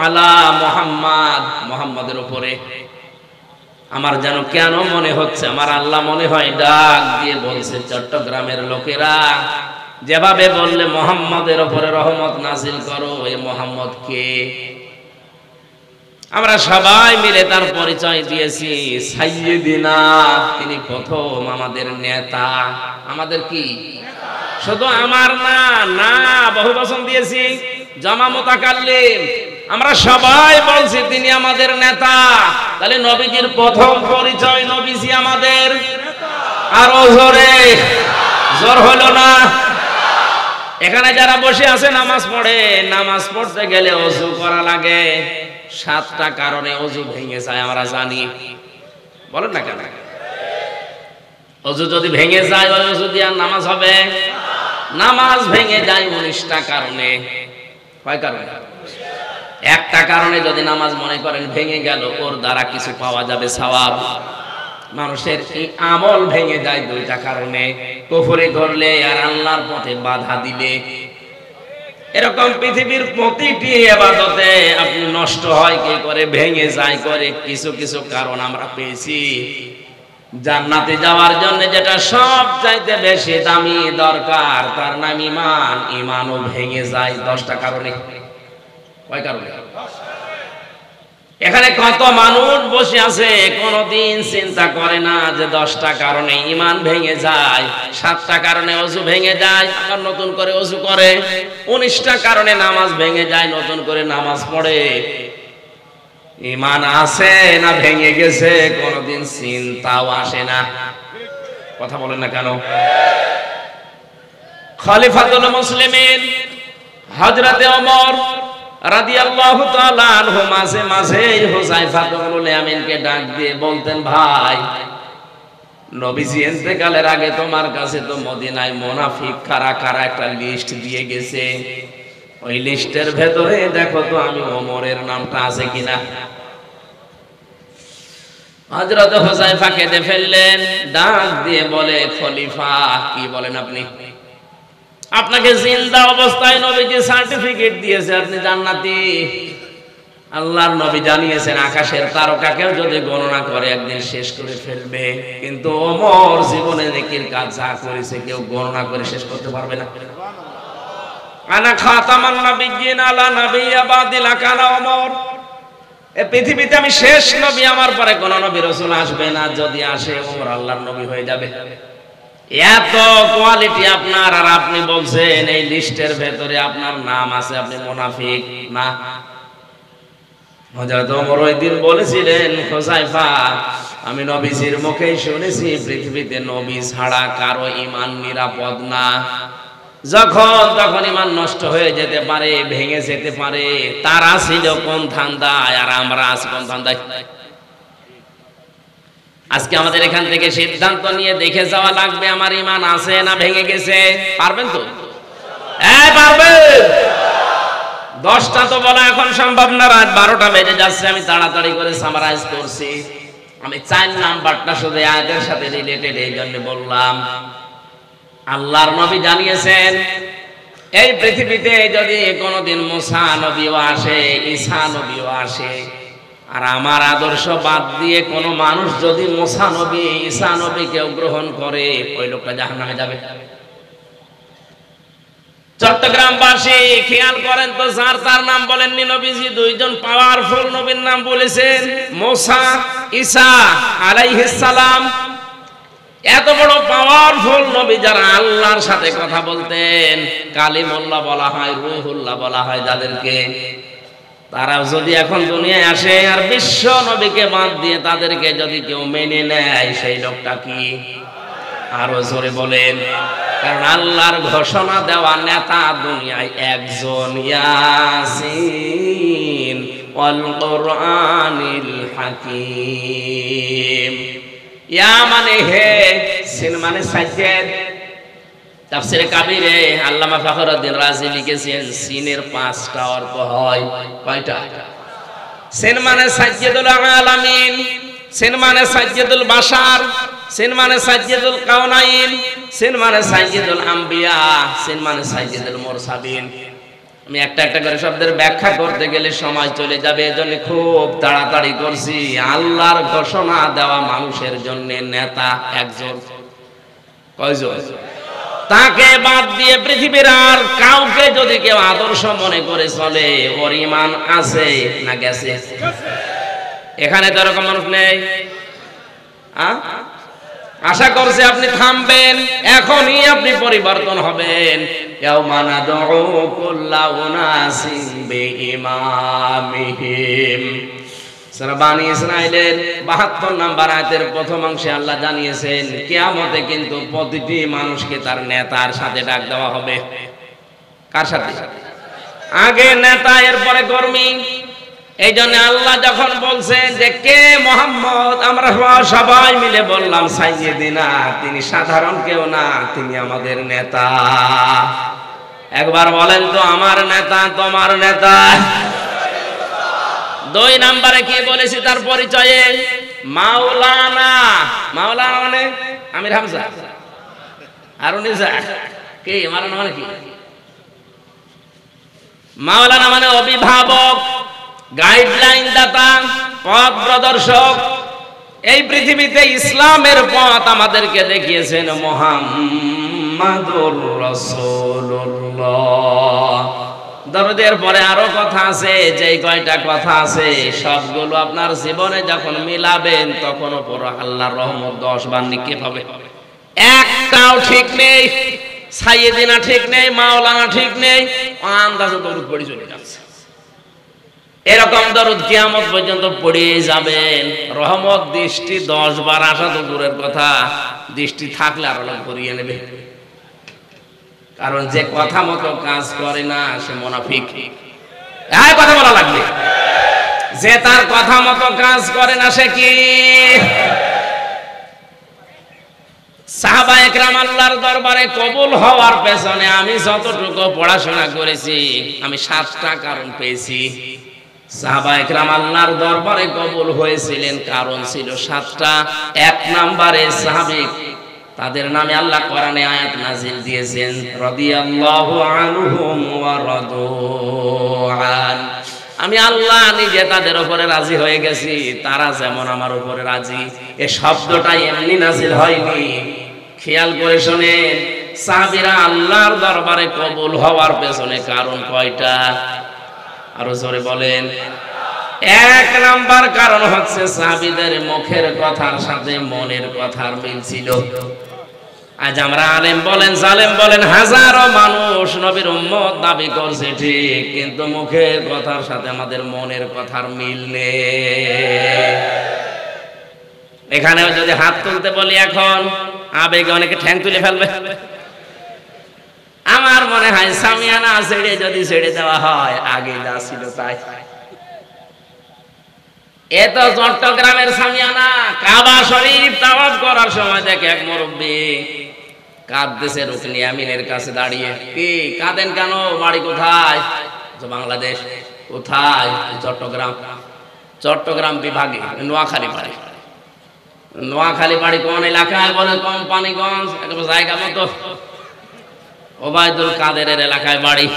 আলা মুহাম্মদ, মুহাম্মাদের উপরে। আমার যেন কেন মনে হচ্ছে আমার আল্লাহ মনে হয় ডাক দিয়ে বলছে চট্টগ্রামের লোকেরা, যেভাবে বললে মুহাম্মাদের উপরে রহমত নাযিল করো, এই মুহাম্মদ কে? আমরা সবাই মিলে তার পরিচয় দিয়েছি, সাইয়্যিদিনা, তিনি প্রথম আমাদের নেতা। আমাদের কি? শুধু আমার না, না বহু বচন দিয়েছি, জামা মুতাকাল্লিম, আমরা সবাই বলছি তিনি আমাদের নেতা। তাহলে নবীজির প্রথম পরিচয় নবীজি আমাদের নেতা। আরো জোরে, জোর হলো না? এখানে যারা বসে আছে নামাজ পড়ে, নামাজ পড়তে গেলে ওযু করা লাগে। 7টা কারণে ওযু ভেঙে যায় আমরা জানি, বলেন না কেন? ওযু যদি ভেঙে যায় ওই ওযু দিয়ে নামাজ হবে? নামাজ ভেঙে যায় 19টা কারণে। কয় কারণে? একটা কারণে যদি নামাজ মনে করেন ভেঙে গেল, ওর দ্বারা কিছু পাওয়া যাবে সওয়াব। মানুষের এই আমল ভেঙে যায় 2টা কারণে, কুফরি করলে আর আল্লাহর পথে বাধা দিলে। এরকম পৃথিবীর প্রতিটি ইবাদতে আপনি নষ্ট হয় কি করে, ভেঙে যায় করে, কিছু কিছু কারণ আমরা পেয়েছি। জান্নাতে যাওয়ার জন্য যেটা সবচাইতে বেশি দামি দরকার, তার নাম ঈমান। ঈমানও ভেঙে যায় 10টা কারণে। কয় কারণে? এখানে কত মানুষ বসে আছে কোনদিন চিন্তা করে না যে 10টা কারণে ঈমান ভেঙে যায়, 7টা কারণে ওযু ভেঙে যায়, আবার নতুন করে ওযু করে, 19টা কারণে নামাজ ভেঙে যায়, নতুন করে নামাজ পড়ে। ঈমান আছে না ভেঙে গেছে কোনদিন চিন্তাও আসে না। কথা বলেন না কেন? খলিফাতুল মুসলিমিন হযরতে ওমর রাদিয়াল্লাহু তাআলা আনহু মাঝে মাঝে হুযায়ফা ইবনুল ইয়ামিনকে ডাক দিয়ে বলতেন, ভাই নবীজি ইন্তেকালের আগে তোমার কাছে তো মদিনায় মুনাফিক কারা কারা একটা লিস্ট দিয়ে গেছে, ওই লিস্টের ভেতরে দেখো তো আমি ওমরের নামটা আছে কিনা। হযরত হুযায়ফা কেঁদে ফেললেন, ডাক দিয়ে বলে, খলিফা কি বলেন আপনি? আপনাকে জিন্দা অবস্থায় নবীজি সার্টিফিকেট দিয়েছে আপনি জান্নাতি। আল্লাহর নবী জানিয়েছেন আকাশের তারকাকেও যদি গণনা করে একদিন শেষ করে ফেলবে, কিন্তু ওমর জীবনে নেকির কাজ যা করেছে কেউ গণনা করে শেষ করতে পারবে না। আনা খাতামান নাবিয়্যিন আলা নাবিয়্যা বাদি লাকানা ওমর, এই পৃথিবীতে আমি শেষ নবী, আমার পরে কোন নবী রাসূল আসবে না, যদি আসে ওমর আল্লাহর নবী হয়ে যাবে। এত কোয়ালিটি আপনার, আর আপনি বলছেন এই লিস্টের ভেতরে আপনার নাম আছে, আপনি মুনাফিক না। হযরত ওমর ওই দিন বলেছিলেন, হুযায়ফা আমি নবীজির মুখেই শুনেছি পৃথিবীতে নবী ছাড়া কারো ঈমান নিরাপদ না। যখন তখন ঈমান নষ্ট হয়ে যেতে পারে, ভেঙে যেতে পারে। তারা ছিল কোন ধান্দায় আর আমরা আছি কোন ধান্দায়? আজকে আমাদের এখান থেকে সিদ্ধান্ত নিয়ে দেখে যাওয়া লাগবে আমার ঈমান আছে না ভেঙে গেছে। পারবেন তো? হ্যাঁ পারবেন। 10টা তো বলা এখন সম্ভব না, রাত 12টা বেজে যাচ্ছে। আমি তাড়াতাড়ি করে সামারাইজ করছি। আমি 4 নাম্বারটা শুধু আয়াতের সাথে রিলেটেড, এই জন্য বললাম। আল্লাহর নবী জানিয়েছেন এই পৃথিবীতে যদি কোনোদিন মুসা নবীও আসে, ঈসা নবীও আসে, আর আমার আদর্শ বাদ দিয়ে কোন মানুষ যদি মুসা নবী ঈসা নবীকে গ্রহণ করে, ওই লোকটা জাহান্নামে যাবে। চট্টগ্রামবাসী খেয়াল করেন তো, যার তার নাম বলেননি নবীজি, 2জন পাওয়ারফুল নবীর নাম বলেছেন, মুসা, ঈসা আলাইহিস সালাম। এত বড় পাওয়ারফুল নবী যারা আল্লাহর সাথে কথা বলতেন, কালিমুল্লাহ বলা হয়, রূহুল্লাহ বলা হয় যাদেরকে, তারা যদি এখন দুনিয়ায় আসে আর বিশ্ব নবীকে বাদ দিয়ে তাদেরকে যদি কেউ মেনে নেয়, সেই লোকটা কি? আরো জোরে বলেন। কারণ আল্লাহর ঘোষণা দেওয়া নেতা দুনিয়ায় একজন, ইয়াসিন ওয়াল কুরআনিল হাকীম। ইয়া মানে হে, সিন মানে সাজ্জাদ। তাফসীরে কাবীরে আল্লামা ফখরুদ্দীন রাজি লিখেছেন, সিনের 5টা অর্থ হয়। কয়টা? সিন মানে সাজ্জাদুল আলামিন, সিন মানে সাইয়্যিদুল বাশার, সিন মানে সাইয়্যিদুল কাওনাইন, সিন মানে সাইয়্যিদুল আম্বিয়া, সিন মানে সাইয়্যিদুল মুরসালিন। আমি একটা একটা করে শব্দের ব্যাখ্যা করতে গেলে সময় চলে যাবে, এজন্য খুব তাড়াতাড়ি করছি। আল্লাহর ঘোষণা দেওয়া মানুষের জন্য নেতা একজন। কয়জন? তাকে বাদ দিয়ে পৃথিবীর আর কাউকে যদি কেউ আদর্শ মনে করে চলে, ওর ঈমান আছে না গেছে? এখানে তো এরকম মানুষ নেই। আশা করছি আপনি থামবেন, এখনই আপনি পরিবর্তন হবেন। ইয়াউমা নাদউ কুল্লা উনাসিন বিইমামিহিম। সূরা বানী ইসরাঈলের ৭২ নম্বর আয়াতের প্রথম অংশে আল্লাহ জানিয়েছেন কিয়ামতে কিন্তু প্রতিটি মানুষকে তার নেতার সাথে ডাক দেওয়া হবে। কার সাথে? আগে নেতা, এরপরে কর্মী। এই জন্য আল্লাহ যখন বলছেন যে কে মুহাম্মদ, আমরা সবাই মিলে বললাম সাইয়্যিদিনা, তিনি সাধারণ কেউ না, তিনি আমাদের নেতা। একবার বলেন তো, আমার নেতা তোমার নেতা। ২ নম্বরে কি বলেছি তার পরিচয়ে? মাওলানা। মাওলানা মানে আমির হামজা, আরুনিজা। কি মাওলানা মানে কি? মাওলানা মানে অভিভাবক, গাইডলাইন দাতা, পথ প্রদর্শক। এই পৃথিবীতে ইসলামের পথ আমাদেরকে দেখিয়েছেন মুহাম্মাদুর রাসূলুল্লাহ। দরদের পরে আরো কথা আছে, যেই কয়টা কথা আছে সবগুলো আপনার জীবনে যখন মিলাবেন তখন উপর আল্লাহর রহমত 10 বার নিক্ষেপ হবে। একটাও ঠিক নেই, সাইয়্যিদিনা ঠিক নেই, মাওলানা ঠিক নেই, আন্দাজে দরুদ পড়ে চলে যাচ্ছে। এরকম দরুদ কিয়ামত পর্যন্ত পড়ে যাবেন। রহমত দৃষ্টি 10 বার আসা তো দূরের কথা, দৃষ্টি থাকলে আরো লোক করিয়ে নেবে। কারণ যে কথা মতো কাজ করে না সে মুনাফিক। এই কথা বলা লাগবে, যে তার কথা মতো কাজ করে না সে কি? সাহাবায়ে কেরাম আল্লাহর দরবারে কবুল হওয়ার পেছনে আমি যতটুকু পড়াশোনা করেছি, আমি 7টা কারণ পেয়েছি। সাহাবায়ে কেরাম আল্লাহর দরবারে কবুল হয়েছিলেন, কারণ ছিল 7টা। 1 নম্বরে সাহাবী, তাদের নামে আল্লাহ কোরআনে আয়াত নাজিল দিয়েছেন, রাদিয়াল্লাহু আনহুম ওয়া রাদু আন। আমি আল্লাহ নিজে তাদের উপরে রাজি হয়ে গেছি, তারা যেমন আমার উপরে রাজি। এই শব্দটা এমনি নাজিল হয়নি। খেয়াল করে শুনেন, সাহাবীরা আল্লাহর দরবারে কবুল হওয়ার পেছনে কারণ কয়টা? আরো জোরে বলেন। 1 নাম্বার কারণ হচ্ছে সাহাবীদের মুখের কথার সাথে মনের কথার মিল ছিল। আজ আমরা আলেম বলেন, জালেম বলেন, হাজারো মানুষ নবীর উম্মত দাবি করছে ঠিক, কিন্তু মুখের কথার সাথে আমাদের মনের কথার মিল নেই। এখানেও যদি হাত তুলতে বলি এখন, আবেগে অনেকে ঠ্যাং তুলে ফেলবে। আমার মনে হয় সামিয়ানা ছেড়ে দেওয়া হয়, আগে যা ছিল তাই। এ তো চট্টগ্রামের সামিয়ানা। কাবা শরীফ তাওয়াফ করার সময় দেখে এক মুরব্বি কাঁদতেছে রুকনি আমিনের কাছে দাঁড়িয়ে। কি কাঁদেন কেন? বাড়ি কোথায়? বাংলাদেশ। কোথায়? চট্টগ্রাম। চট্টগ্রাম বিভাগে নোয়াখালী বাড়ি। নোয়াখালী বাড়ি কোন এলাকায়? বলে কোম্পানিগঞ্জ। একদম জায়গা মতো ওবায়দুল কাদেরের এলাকায় বাড়ি।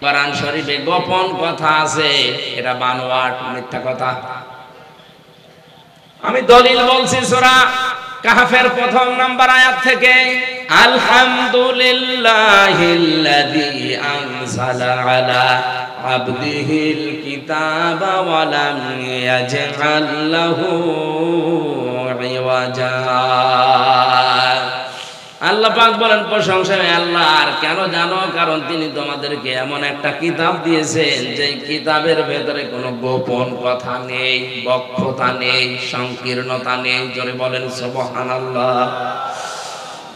কোরআন শরীফে গোপন কথা আছে, এটা বানোয়াট, মিথ্যা কথা। আমি দলিল বলছি সূরা কাহফের 1 নম্বর আয়াত থেকে, আলহামদুলিল্লাহিল্লাযী আনজালা আলা আবদিহিল কিতাবা ওয়া লাম ইয়াজআল লাহু ইওয়াজা। আল্লাহ পাক বলেন প্রশংসা আল্লাহর। কেন জানো? কারণ তিনি তোমাদেরকে এমন একটা কিতাব দিয়েছেন যে কিতাবের ভেতরে কোনো গোপন কথা নেই, বক্রতা নেই, সংকীর্ণতা নেই। জোরে বলেন সুবহানাল্লাহ।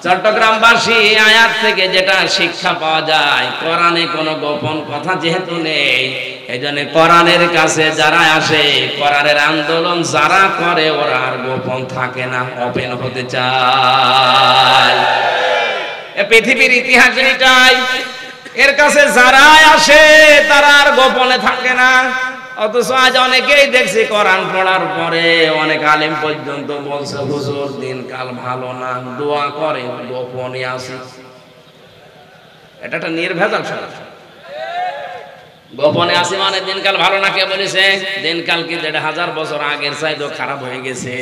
চট্টগ্রামবাসী আয়াত থেকে যেটা শিক্ষা পাওয়া যায়, কোরআনে কোনো গোপন কথা যেহেতু নেই, এজন্য কোরআনের কাছে যারা আসে, কোরআনের আন্দোলন যারা করে, ওরা আর গোপন থাকে না, ওপেন হতে চায়। পৃথিবীর ইতিহাস এটাই। এর কাছে যারা আসে তারা আর গোপনে থাকে না। অথচ আজ অনেকেই দেখছি কোরআন পড়ার পরে অনেক আলেম পর্যন্ত বলছে হুজুর দিনকাল ভালো না, দোয়া করে গোপনে আছে। এটা একটা নির্ভেজাল সমস্যা। গোপনে আছে মানে দিনকাল ভালো না কে বলেছে? দিনকাল কি ১,৫০০ বছর আগের চাইতেও খারাপ হয়ে গেছে।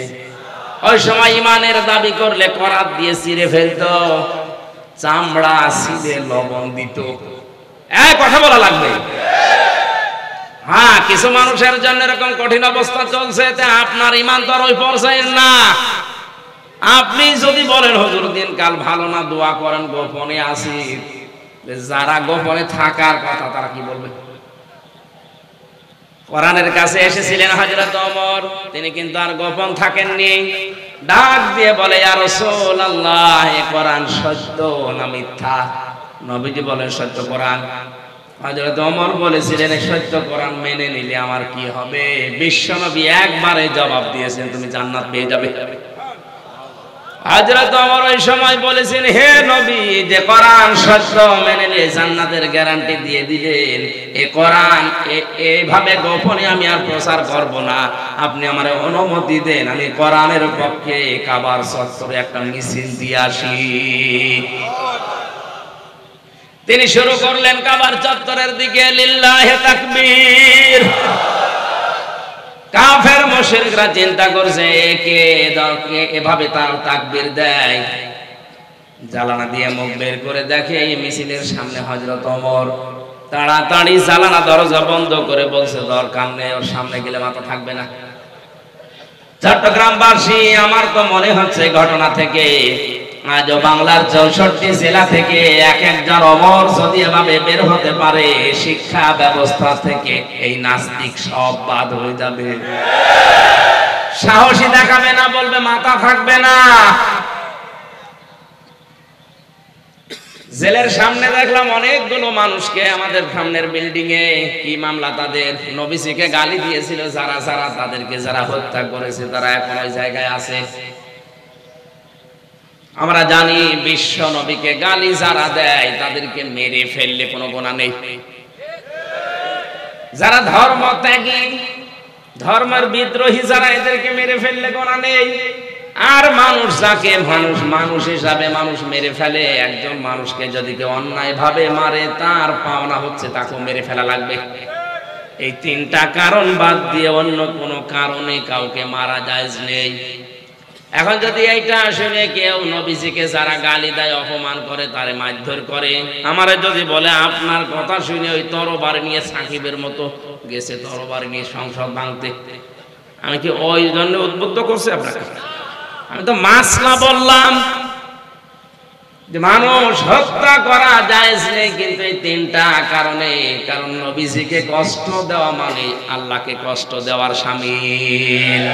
ওই সময় ইমানের দাবি করলে করাত দিয়ে চিরে ফেলতো, চামড়া ছিঁড়ে লবণ দিত। কথা বলা লাগবে। হ্যাঁ, কিছু মানুষের জন্য এরকম কঠিন অবস্থা চলছে, আপনার ইমান তো আর ওই পর্যায়ের না। আপনি যদি বলেন হুজুর দিনকাল ভালো না, দোয়া করেন গোপনে আছি, যারা গোপনে থাকার কথা তারা কি বলবে? কোরআনের কাছে এসেছিলেন হযরত ওমর, তিনি কিন্তু আর গোপন থাকেননি। ডাক দিয়ে বলে ইয়া রাসূলুল্লাহ, এই কোরআন সত্য না মিথ্যা? নবীজি বলেন সত্য কোরআন। হযরত ওমর বলেছিলেন সত্য কোরআন মেনে নিলে আমার কি হবে? বিশ্বনবী একবারে জবাব দিয়েছেন তুমি জান্নাত পেয়ে যাবে। হযরত ওমর ওই সময় বলেছেন হে নবী, যে কোরআন সত্য মেনে নিলে জান্নাতের গ্যারান্টি দিয়ে দিলেন, এই কোরআন এইভাবে গোপনে আমি আর প্রচার করব না, আপনি আমারে অনুমতি দেন আমি কোরআনের পক্ষে কাবার চত্বরে একটা মিছিল দিয়ে আসি। তিনি শুরু করলেন কাবার চত্বরের দিকে, লিল্লাহি তাকবীর। কাফের মুশরিকরা চিন্তা করছে একে এভাবে তার তাকবীর দেয়, জালানা দিয়ে মুখ বের করে দেখে এই মিছিলের সামনে হযরত ওমর। তাড়াতাড়ি জালানা দরজা বন্ধ করে বলছে দরকার নেই, ওর সামনে গেলে মাথা থাকবে না। চট্টগ্রামবাসী, আমার তো মনে হচ্ছে ঘটনা থেকে আজও বাংলার ৬৪ জেলা থেকে এক একজন ওমর যদি এভাবে বের হতে পারে, শিক্ষা ব্যবস্থা থেকে এই নাস্তিক সব বাদ হয়ে যাবে। সাহসী দেখাবে না, বলবে মাথা থাকবে না। জেলের সামনে দেখলাম অনেকগুলো মানুষকে, আমাদের সামনের বিল্ডিং এ কি মামলা তাদের, নবীজিকে গালি দিয়েছিল যারা যারা, তাদেরকে যারা হত্যা করেছে তারা এখন ওই জায়গায় আছে। আমরা জানি বিশ্ব নবীকে গালি যারা দেয় তাদেরকে মেরে ফেললে কোনো গুনাহ নেই। যারা ধর্ম ত্যাগী, ধর্মের বিদ্রোহী যারা, এদেরকে মেরে ফেললে গুনাহ নেই। আর মানুষ যাকে মানুষ হিসাবে মানুষ মেরে ফেলে, একজন মানুষকে যদি কেউ অন্যায় ভাবে মারে তার পাওনা হচ্ছে তাকে মেরে ফেলা লাগবে। এই তিনটা কারণ বাদ দিয়ে অন্য কোনো কারণে কাউকে মারা জায়েজ নেই। এখন যদি এইটা শুনে কেউ নবীজিকে যারা গালি দেয়, অপমান করে, তারে মারধর করে, আমারে যদি বলে আপনার কথা শুনে ওই তরবারি নিয়ে সাকিবের মতো গেছে তরবারি নিয়ে সংসদ ভাঙতে, আমি কি ওই জন্য উদ্বুদ্ধ করছি আপনাকে? আমি তো মাসলা বললাম যে মানুষ হত্যা করা জায়েজ নেই, কিন্তু এই তিনটা কারণে, কারণ নবীজিকে কষ্ট দেওয়া মানে আল্লাহকে কষ্ট দেওয়ার শামিল।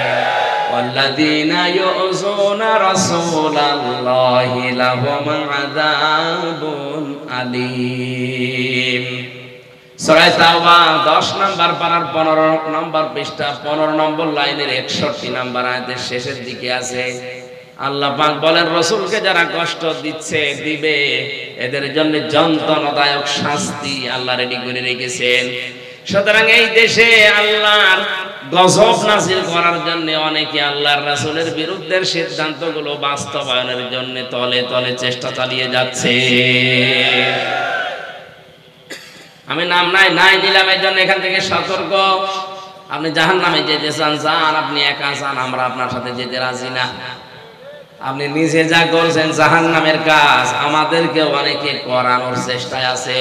والذين يؤذون رسول الله لهم عذاب أليم। সূরা তাওবা 10 নম্বর পারার 15 নম্বর পৃষ্ঠা 15 নম্বর লাইনের 61 নম্বর আয়াতের শেষের দিকে আছে। আল্লাহ পাক বলেন রাসূলকে যারা কষ্ট দিবে এদের জন্য যন্ত্রণাদায়ক শাস্তি আল্লাহ রেডি করে রেখেছেন। সুতরাং এই দেশে আল্লাহর গজব নাযিল করার জন্য অনেকে আল্লাহর রাসূলের বিরুদ্ধে সিদ্ধান্তগুলো বাস্তবায়নের জন্য তলে তলে চেষ্টা চালিয়ে যাচ্ছে। আমি নাম নাই নিলাম, এই জন্য এখান থেকে সতর্ক। আপনি জাহান্নামে যেতে চান যান, আপনি একা চান, আমরা আপনার সাথে যেতে রাজি না। আপনি নিজে যা করছেন জাহান্নামের কাজ, আমাদেরকে অনেকে করানোর চেষ্টায় আছে।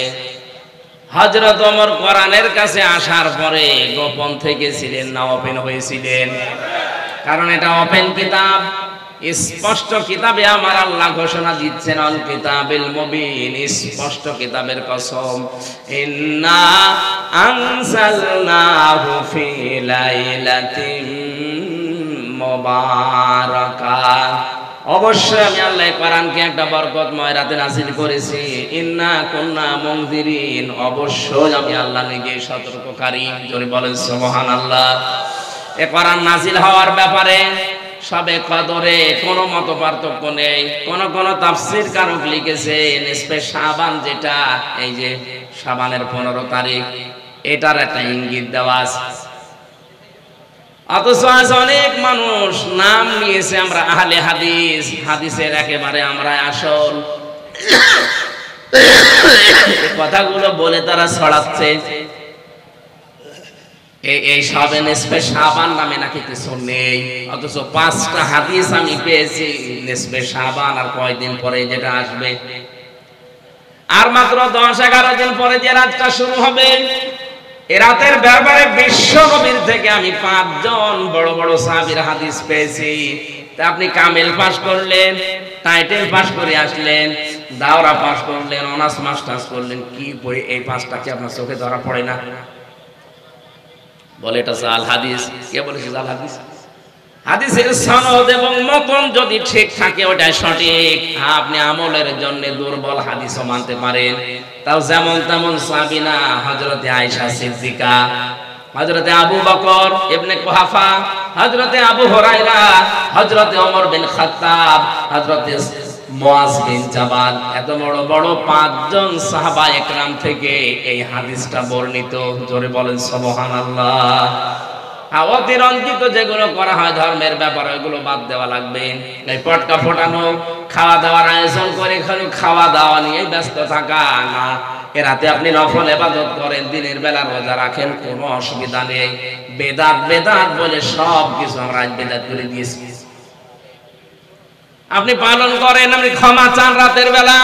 হযরত ওমর কোরআনের কাছে আসার পরে গোপন থেকেছিলেন না ওপেন হয়েছিলেন? কারণ এটা ওপেন কিতাব, স্পষ্ট কিতাবে আমার আল্লাহ ঘোষণা দিচ্ছেন আল কিতাবিল মুবিন, স্পষ্ট কিতাবের কসম, ইন্না আনজালনাহু ফি লাইলাতিন মুবারাকাহ। অবশ্যই আমি আল্লাহ কোরআনকে একটা বরকতময় রাতে নাযিল করেছি। ইন্না কুন্না মুনজিরিন, অবশ্যই আমি আল্লাহ নিজে সতর্ককারী। জোরে বলেন সুবহানাল্লাহ। এই কোরআন নাযিল হওয়ার ব্যাপারে সবে কদরে কোনো মত পার্থক্য নেই। কোন তাফসীর কারক লিখেছে নিসফে শাবান, যেটা এই যে শাবানের 15 তারিখ, এটার একটা ইঙ্গিত দেওয়া আছে। অথচ আজ অনেক মানুষ নাম নিয়েছে আমরা আহলে হাদিস, হাদিসের একেবারে আমরা আসল কথাগুলো বলে তারা ছড়াচ্ছে। এই সবে নিসফে শাবান নামে নাকি কিছু নেই, অথচ 5টা হাদিস আমি পেয়েছি নিসফে শাবান আর কয়দিন পরে যেটা আসবে, আর মাত্র 10-11 দিন পরে যে রাতটা শুরু হবে, এই রাতের ব্যাপারে বিশ্ব নবীর থেকে আমি 5 জন বড় বড় সাহাবীর হাদিস পেয়েছি। তা আপনি কামেল পাস করলেন, টাইটেল পাস করে আসলেন, দাওরা পাস করলেন, অনার্স মাস্টার্স করলেন, কি পড়ে এই 5টা কি আপনার চোখে ধরা পড়ে না? বলে এটা জাল হাদিস। কে বলেছে জাল হাদিস? হাদিসের সনদ এবং মতন যদি ঠিক থাকে ওটাই সঠিক। আপনি আমলের জন্য দুর্বল হাদিসও মানতে পারেন, তাও যেমন তেমন সাহাবী না। হযরতে আয়েশা সিদ্দিকা, হযরতে আবু বকর ইবনে কুহাফা, হযরতে আবু হুরায়রা, হযরতে ওমর বিন খাত্তাব, হযরতে মুআজ বিন জাবাল, এত বড় বড় 5 জন সাহাবা একরাম থেকে এই হাদিসটা বর্ণিত। জোরে বলেন সুবহানাল্লাহ। অতিরঞ্জিত যেগুলো করা হয় ধর্মের ব্যাপারে ওইগুলো বাদ দেওয়া লাগবে। এই পটকা ফোটানো, খাওয়া দাওয়ার আয়োজন করে খালি খাওয়া দাওয়া নিয়ে ব্যস্ত থাকা না। এ রাতে আপনি নফল ইবাদত করেন, দিনের বেলা রোজা রাখেন, কোনো অসুবিধা নেই। বেদাত বেদাত বলে সব কিছু আমরা আজ বেদাত করে দিয়েছি। আপনি পালন করেন, আপনি ক্ষমা চান রাতের বেলা।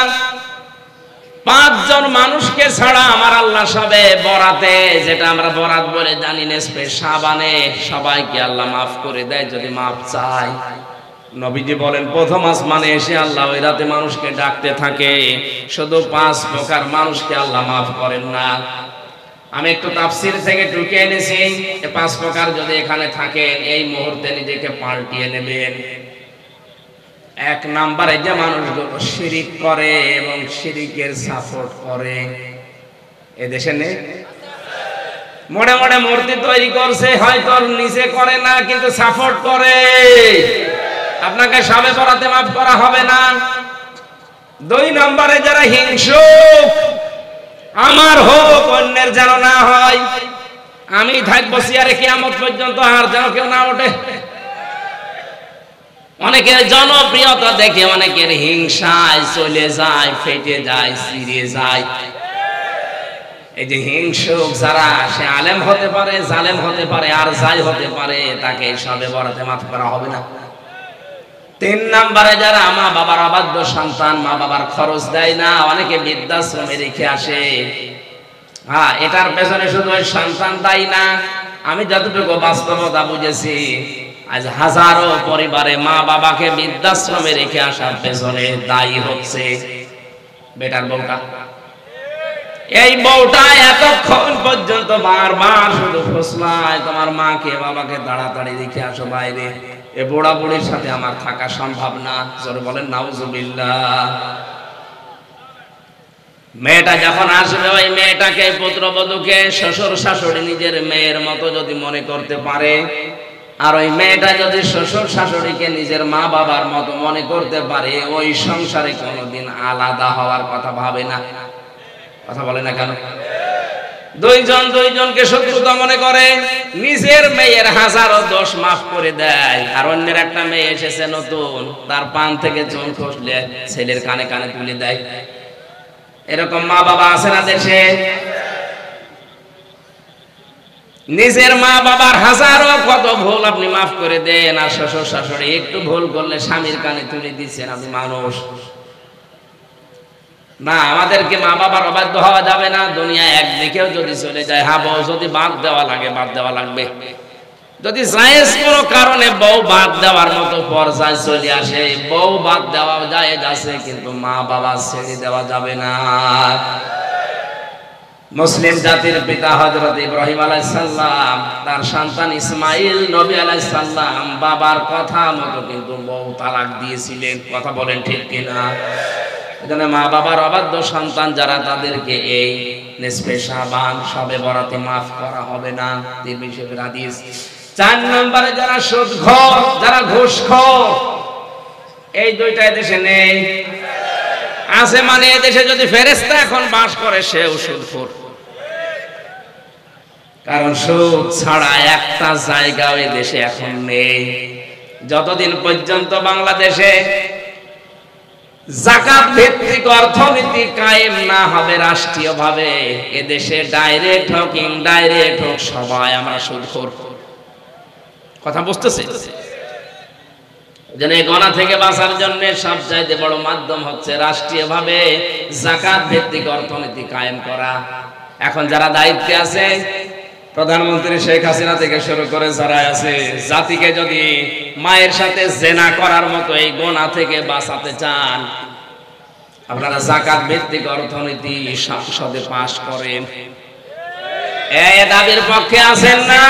5 জন মানুষকে ছাড়া আমার আল্লাহ সবে বরাতে, যেটা আমরা বরাত বলে জানি, নিসফে শাবানে সবাইকে আল্লাহ মাফ করে দেয় যদি মাফ চায়। নবীজি বলেন প্রথম আসমানে এসে আল্লাহ ওই রাতে মানুষকে ডাকতে থাকে, শুধু 5 প্রকার মানুষকে আল্লাহ মাফ করেন না। আমি একটু তাফসীর থেকে ঢুকে এনেছি। এই 5 প্রকার যদি এখানে থাকেন এই মুহূর্তে নিজেকে পাল্টিয়ে নেবেন। 1 নম্বরে যে মানুষগুলো শিরিক করে এবং শিরিকের সাপোর্ট করে, এদেশে নেই? মোড়ে মোড়ে মূর্তি তৈরি করছে, হয়তো নিচে করে না কিন্তু সাপোর্ট করে। আপনাকে সবে বরাতে মাফ করা হবে না। 2 নম্বরে যারা হিংসুক, আমার হোক অন্যের যেন না হয়, আমি থাকবো চেয়ারে কিয়ামত পর্যন্ত, আর যেন কেউ না ওঠে। অনেকের জনপ্রিয়তা দেখে অনেকের হিংসায় চলে যায়, ফেটে যায়, ছিঁড়ে যায়। এই যে হিংসুক যারা, সে আলেম হতে পারে, জালেম হতে পারে, আর যাই হতে পারে, তাকে সবে বরাতে মাফ করা হবে না। 3 নম্বরে যারা মা বাবার অবাধ্য সন্তান, মা বাবার খরচ দেয় না, অনেকে বৃদ্ধাশ্রমে রেখে আসে। হ্যাঁ, এটার পেছনে শুধু ওই সন্তান দায়ী না। আমি যতটুকু বাস্তবতা বুঝেছি, আজ হাজারো পরিবারে মা বাবাকে বৃদ্ধাশ্রমে রেখে আসার পেছনে দায়ী হচ্ছে বেটার বউটা। এই বউটা এতক্ষণ পর্যন্ত বারবার শুধু ফসলায়, তোমার মাকে বাবাকে তাড়াতাড়ি রেখে আসো বাইরে, এ বুড়া বুড়ির সাথে আমার থাকা সম্ভব না। জোরে বলেন নাউজুবিল্লাহ। মেয়েটা যখন আসবে, ওই মেয়েটাকে, পুত্রবধূকে শ্বশুর শাশুড়ি নিজের মেয়ের মতো যদি মনে করতে পারে, আর ওই মেয়েটা যদি শ্বশুর শাশুড়িকে নিজের মা বাবার মতো মনে করতে পারে, ওই সংসারে কোনোদিন আলাদা হওয়ার কথা ভাবে না। কথা বলে না কেন? 2 জন 2 জনকে শত্রুতা মনে করে, নিজের মেয়ের হাজারো দোষ মাফ করে দেয়, আর অন্যের একটা মেয়ে এসেছে নতুন, তার পান থেকে চুন খসলে ছেলের কানে কানে তুলে দেয়। এরকম মা বাবা আছে না দেশে? নিজের মা বাবার হাজারো কত ভুল আপনি মাফ করে দেন, আর শ্বশুর শাশুড়ি একটু ভুল করলে স্বামীর কানে তুলে দিচ্ছেন। আমি মানুষ না, আমাদেরকে মা বাবার অবাধ্য হওয়া যাবে না। দুনিয়া একদিকেও যদি চলে যায়, হ্যাঁ বউ যদি বাদ দেওয়া লাগে বাদ দেওয়া লাগবে। যদি জায়েজ কোনো কারণে বউ বাদ দেওয়ার মতো পর্যায়ে চলে আসে, বউ বাদ দেওয়া জায়েজ আছে, কিন্তু মা বাবা ছেড়ে দেওয়া যাবে না। মুসলিম জাতির পিতা হযরত ইব্রাহিম আলাইহিস সালাম, তার সন্তান ইসমাঈল নবী আলাইহিস সালাম বাবার কথা মতো কিন্তু বউ তালাক দিয়েছিলেন। কথা বলেন ঠিক কিনা? এজন্য মা বাবার অবাধ্য সন্তান যারা, তাদেরকে এই নিসফে শাবান সবে বরাতে মাফ করা হবে না। তিরমিজির হাদিস। 4 নম্বরে যারা সুদখোর, যারা ঘুষখোর, এই 2টা দেশে নেই। আছে মানে এদেশে যদি ফেরেশতা এখন বাস করে, সেও সুদখোর। কারণ সুদ ছাড়া একটা জায়গা ওই দেশে এখন নেই। যতদিন পর্যন্ত বাংলাদেশে যাকাত ভিত্তিক অর্থনীতি কায়েম না হবে রাষ্ট্রীয়ভাবে, এদেশে ডাইরেক্ট হোক ইনডাইরেক্ট হোক সবাই আমরা সুদখোর। কথা বুঝতেছে? যেন এই গোনা থেকে বাঁচার জন্য সবচাইতে বড় মাধ্যম হচ্ছে রাষ্ট্রীয়ভাবে যাকাত ভিত্তিক অর্থনীতি কায়েম করা। এখন যারা দায়িত্বে আছে, প্রধানমন্ত্রী শেখ হাসিনা থেকে শুরু করে যারা আছে, জাতিকে যদি মায়ের সাথে জেনা করার মতো এই গোনা থেকে বাঁচাতে চান, আপনারা যাকাত ভিত্তিক অর্থনীতি সংসদে পাস করেন। এই দাবির পক্ষে আছেন না?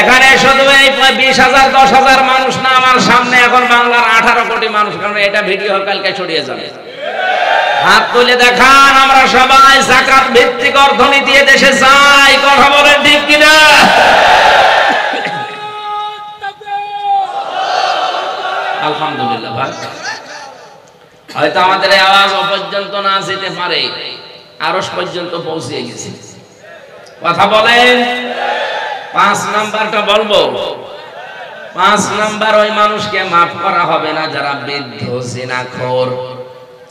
এখানে শুধু এই 20,000 10,000 মানুষ না, আমার সামনে এখন বাংলার 18 কোটি মানুষ, কারণ এটা ভিডিও কালকে ছড়িয়ে যাবে। হাত তুলে দেখান আমরা সবাই যাকাত ভিত্তিক অর্থনীতি দেশে চাই। কথা বলেন ঠিক কিনা? আলহামদুলিল্লাহ ভাই, হয়তো আমাদের আওয়াজ পর্যন্ত না যেতে পারে, আরশ পর্যন্ত পৌঁছে গেছে। কথা বলেন। 5 নাম্বারটা বলবো। 5 নাম্বার, ওই মানুষকে মাফ করা হবে না যারা বৃদ্ধ জিনাখোর।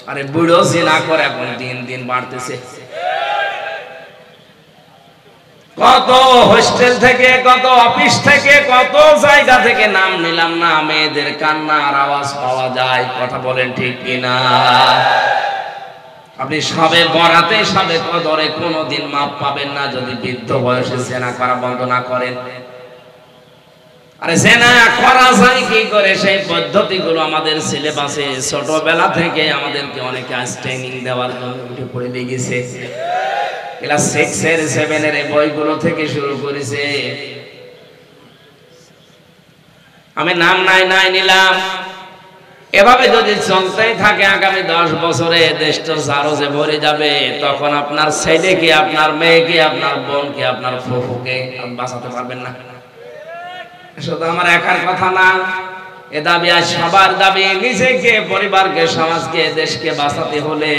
আরে বুড়ো জিনাখোর এখন দিন দিন বাড়তেছে। কত হোস্টেল থেকে, কত অফিস থেকে, কত জায়গা থেকে নাম নিলাম না, মেয়েদের কান্নার আওয়াজ পাওয়া যায়। কথা বলেন ঠিক কিনা? আপনি সবে বরাতে সবে কদরে কোনোদিন মাপ পাবেন না যদি বৃদ্ধ বয়সে জেনা করা বন্ধ না করেন। আরে জেনা করা যায় কি করে, সেই পদ্ধতিগুলো আমাদের সিলেবাসে ছোটবেলা থেকে আমাদেরকে অনেকে ট্রেনিং দেওয়ার জন্য উঠে পড়ে লেগেছে। ক্লাস 6 এর 7 এর এই বইগুলো থেকে শুরু করেছে। আমি নাম নাই নিলাম। এভাবে যদি চলতেই থাকে আগামী 10 বছরে দেশটা জারজে ভরে যাবে, তখন আপনার ছেলেকে, আপনার মেয়েকে, আপনার বোনকে, আপনার ফুফুকে বাঁচাতে পারবেন না। শুধু আমার একার কথা না, এ দাবি আজ সবার দাবি। নিজেকে, পরিবারকে, সমাজকে, দেশকে বাঁচাতে হলে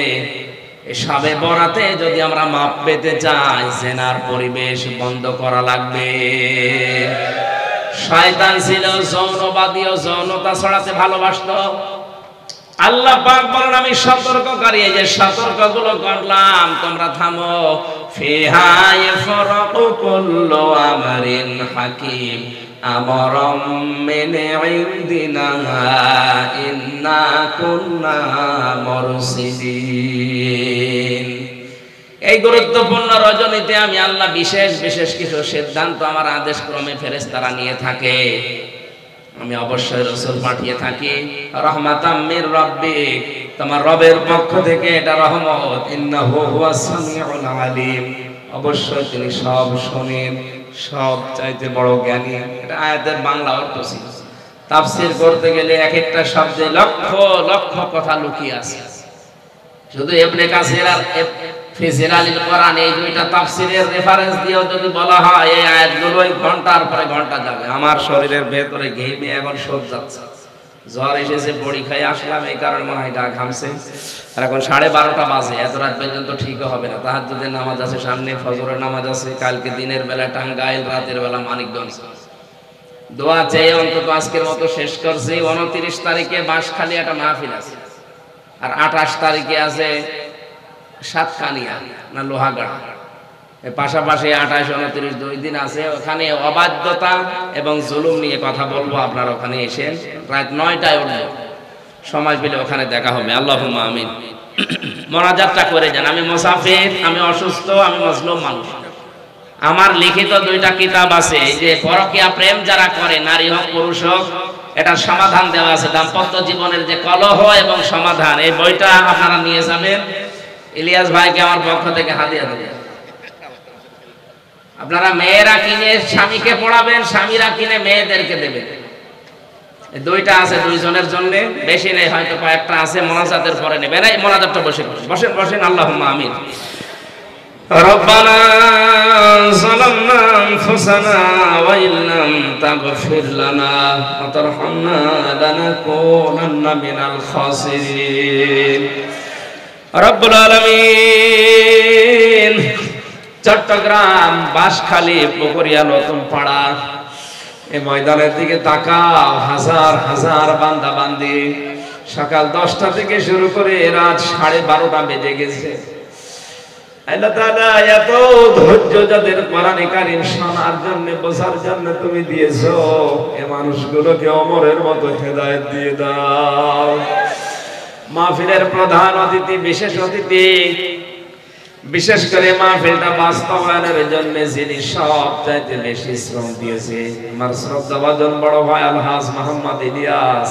সবে বরাতে যদি আমরা মাপ পেতে চাই, জেনার পরিবেশ বন্ধ করা লাগবে। শয়তান ছিল যৌনবাদী ও যৌনতা ছড়াতে ভালোবাসতো। আল্লাহ পাক বলেন আমি সতর্ককারী, এই যে সতর্কগুলো করলাম তোমরা থামো। ফিহা ইয়াফরাকু কুল্লু আমরিন হাকিম আমরাম মিন ইনদিনা ইন্না কুন্না মুরসিলিন। এই গুরুত্বপূর্ণ রজনীতে আমি আল্লাহ বিশেষ বিশেষ কিছু সিদ্ধান্ত আমার আদেশ ক্রমে ফেরেশতারা নিয়ে থাকে। আমি অবশ্যই রাসূল পাঠিয়ে থাকি রাহমাতাম মির রাব্বিক, তোমার রবের পক্ষ থেকে এটা রহমত। ইন্নাহু হুয়াস সামিউল আলিম, অবশ্যই তিনি সব শোনেন, সব চাইতে বড় জ্ঞানী। এটা আয়াতের বাংলা অর্থ ছিল। তাফসীর করতে গেলে এক একটা শব্দে লক্ষ লক্ষ কথা লুকিয়ে আছে। শুধু ইবনে কাসির আর ফিজিলালিল কোরআন এই দুইটা তাফসীরের রেফারেন্স দিয়েও যদি বলা হয় এই আয়াতগুলোই ঘন্টার পরে ঘন্টা যাবে। আমার শরীরের ভেতরে ঘেমে এখন সব যাচ্ছে। জ্বর এসেছে, বড়ি খাই আসলাম, এই কারণে মনে হয় গা ঘামছে। আর এখন 12:30 বাজে, এত রাত পর্যন্ত ঠিকও হবে না। তাহাজ্জুদের নামাজ আছে সামনে, ফজরের নামাজ আছে, কালকে দিনের বেলা টাঙ্গাইল, রাতের বেলা মানিকগঞ্জ। দোয়া চেয়ে অন্তত আজকের মতো শেষ করছি। 29 তারিখে বাঁশখালী একটা মাহফিল আছে, আর 28 তারিখে আছে সাতকানিয়া না লোহাগাড়া। পাশাপাশি 28 29 2 দিন আছে। ওখানে অবাধ্যতা এবং জুলুম নিয়ে কথা বলবো। আপনারা ওখানে এসে রাত 9টায় উঠবো, সময় পেলে ওখানে দেখা হবে। আল্লাহুম্মা আমিন। মোনাজাতটা করে যান। আমি মুসাফির, আমি অসুস্থ, আমি মজলুম মানুষ। আমার লিখিত 2টা কিতাব আছে, এই যে পরকীয়া প্রেম যারা করে, নারী হোক পুরুষ হোক, এটার সমাধান দেওয়া আছে। দাম্পত্য জীবনের যে কলহ এবং সমাধান, এই বইটা আপনারা নিয়ে যাবেন। ইলিয়াস ভাইকে আমার পক্ষ থেকে হাদিয়া দেবেন। আপনারা মেয়েরা কিনে স্বামীকে পড়াবেন, স্বামীরা কিনে মেয়েদেরকে দেবেন। এই 2টা আছে 2 জনের জন্য, বেশি নেই, হয়তো কয়েকটা আছে। মোনাজাতের পরে নেবেন। এই মোনাজাতটা বসেন বসেন। আল্লাহুম্মা আমিন। রব্বানা যালামনা আনফুসানা ওয়া ইল্লাম তাগফির লানা ওয়া তারহামনা লানাকুনান্না মিনাল খাসিরিন। রব্বুল আলামিন, চট্টগ্রাম বাঁশখালী পুকুরিয়া নতুন পাড়া এই ময়দানের দিকে তাকাও, হাজার হাজার বান্দা বান্দি, সকাল 10টা থেকে শুরু করে রাত 12:30 বেজে গেছে। আল্লাহ তাআলা এত ধৈর্য যাদের কোরআনে কারীম শোনার জন্য বোঝার জন্য তুমি দিয়েছো, এই মানুষগুলোকে ওমরের মতো হেদায়েত দিয়ে দাও। মাহফিলের প্রধান অতিথি, বিশেষ অতিথি, বিশেষ করে মাহফিলটা বাস্তবায়নের জন্য যিনি সবচাইতে বেশি শ্রম দিয়েছে, আমার শ্রদ্ধাভাজন বড় ভাই আলহাজ মোহাম্মদ ইলিয়াস,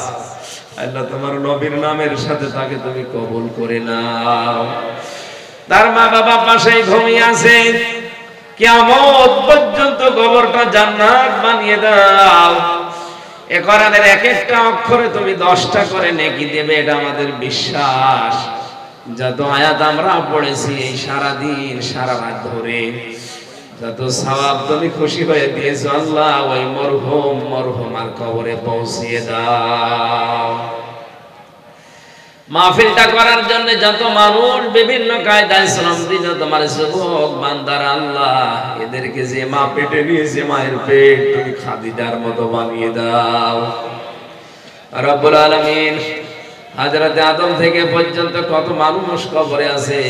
আল্লাহ তোমার নবীর নামের সাথে তাকে তুমি কবুল করে নাও। তার মা বাবা পাশেই ঘুমিয়ে আছে, কিয়ামত পর্যন্ত কবরটা জান্নাত বানিয়ে দাও। এ কোরআনের এক একটা অক্ষরে তুমি 10টা করে নেকি দেবে, এটা আমাদের বিশ্বাস। যত আয়াত আমরা পড়েছি এই সারা দিন সারা রাত ধরে, যত সওয়াব তুমি খুশি হয়ে দিয়েছো আল্লাহ, ওই মরহুমার কবরে পৌঁছিয়ে দাও। মাহফিলটা করার জন্য যত মানুষ বিভিন্ন কায়দায় শ্রম দিল, তোমার যুবক বান্দার আল্লাহ, এদেরকে যে মা পেটে নিয়েছে মায়ের পেট তুমি খাদিজার মতো বানিয়ে দাও। রব্বুল আলামিন, হযরত আদম থেকে পর্যন্ত কত মানুষ কবরে আছে,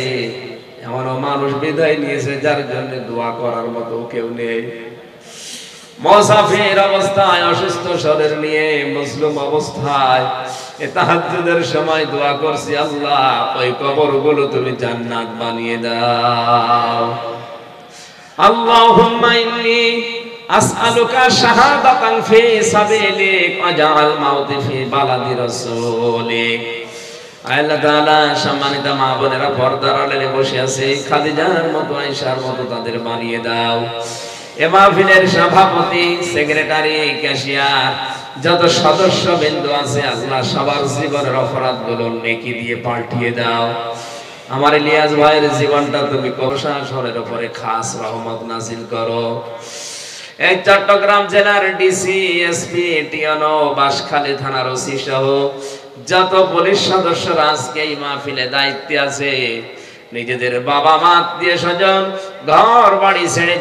এমনও মানুষ বিদায় নিয়েছে যার জন্য দোয়া করার মতো কেউ নেই। মুসাফির অবস্থায়, অসুস্থ শরীর নিয়ে, মুসলিম অবস্থায় তাহাজ্জুদের সময় দোয়া করছি আল্লাহ, ওই কবরগুলো তুমি জান্নাত বানিয়ে দাও। আল্লাহুম্মা ইন্নী আসআলুকা শাহাদাতান ফি সাবিলিক ওয়াজআল মাউতি ফি বালাদি রাসূলিক। আল্লাহ তাআলা, সম্মানিত মা বোনেরা পর্দার আড়ালে বসে আছে, খাদিজার মতো, আয়েশার মতো তাদের বানিয়ে দাও। এ মাহফিলের সভাপতি, সেক্রেটারি, ক্যাশিয়ার, যত সদস্য বিন্দু আছে আল্লাহ, সবার জীবনের অপরাধগুলো নেকি দিয়ে পাল্টিয়ে দাও। আমার ইলিয়াস ভাইয়ের জীবনটা তুমি প্রশাসনের উপরে খাস রহমত নাজিল করো। এই চট্টগ্রাম জেলার ডিসি, এসপি, টিএনও, বাঁশখালী থানার ওসি সহ যত পুলিশ সদস্যরা আজকে এই মাহফিলে দায়িত্বে আছে, নিজেদের বাবা মা, আত্মীয় স্বজন, ঘর বাড়ি ছেড়ে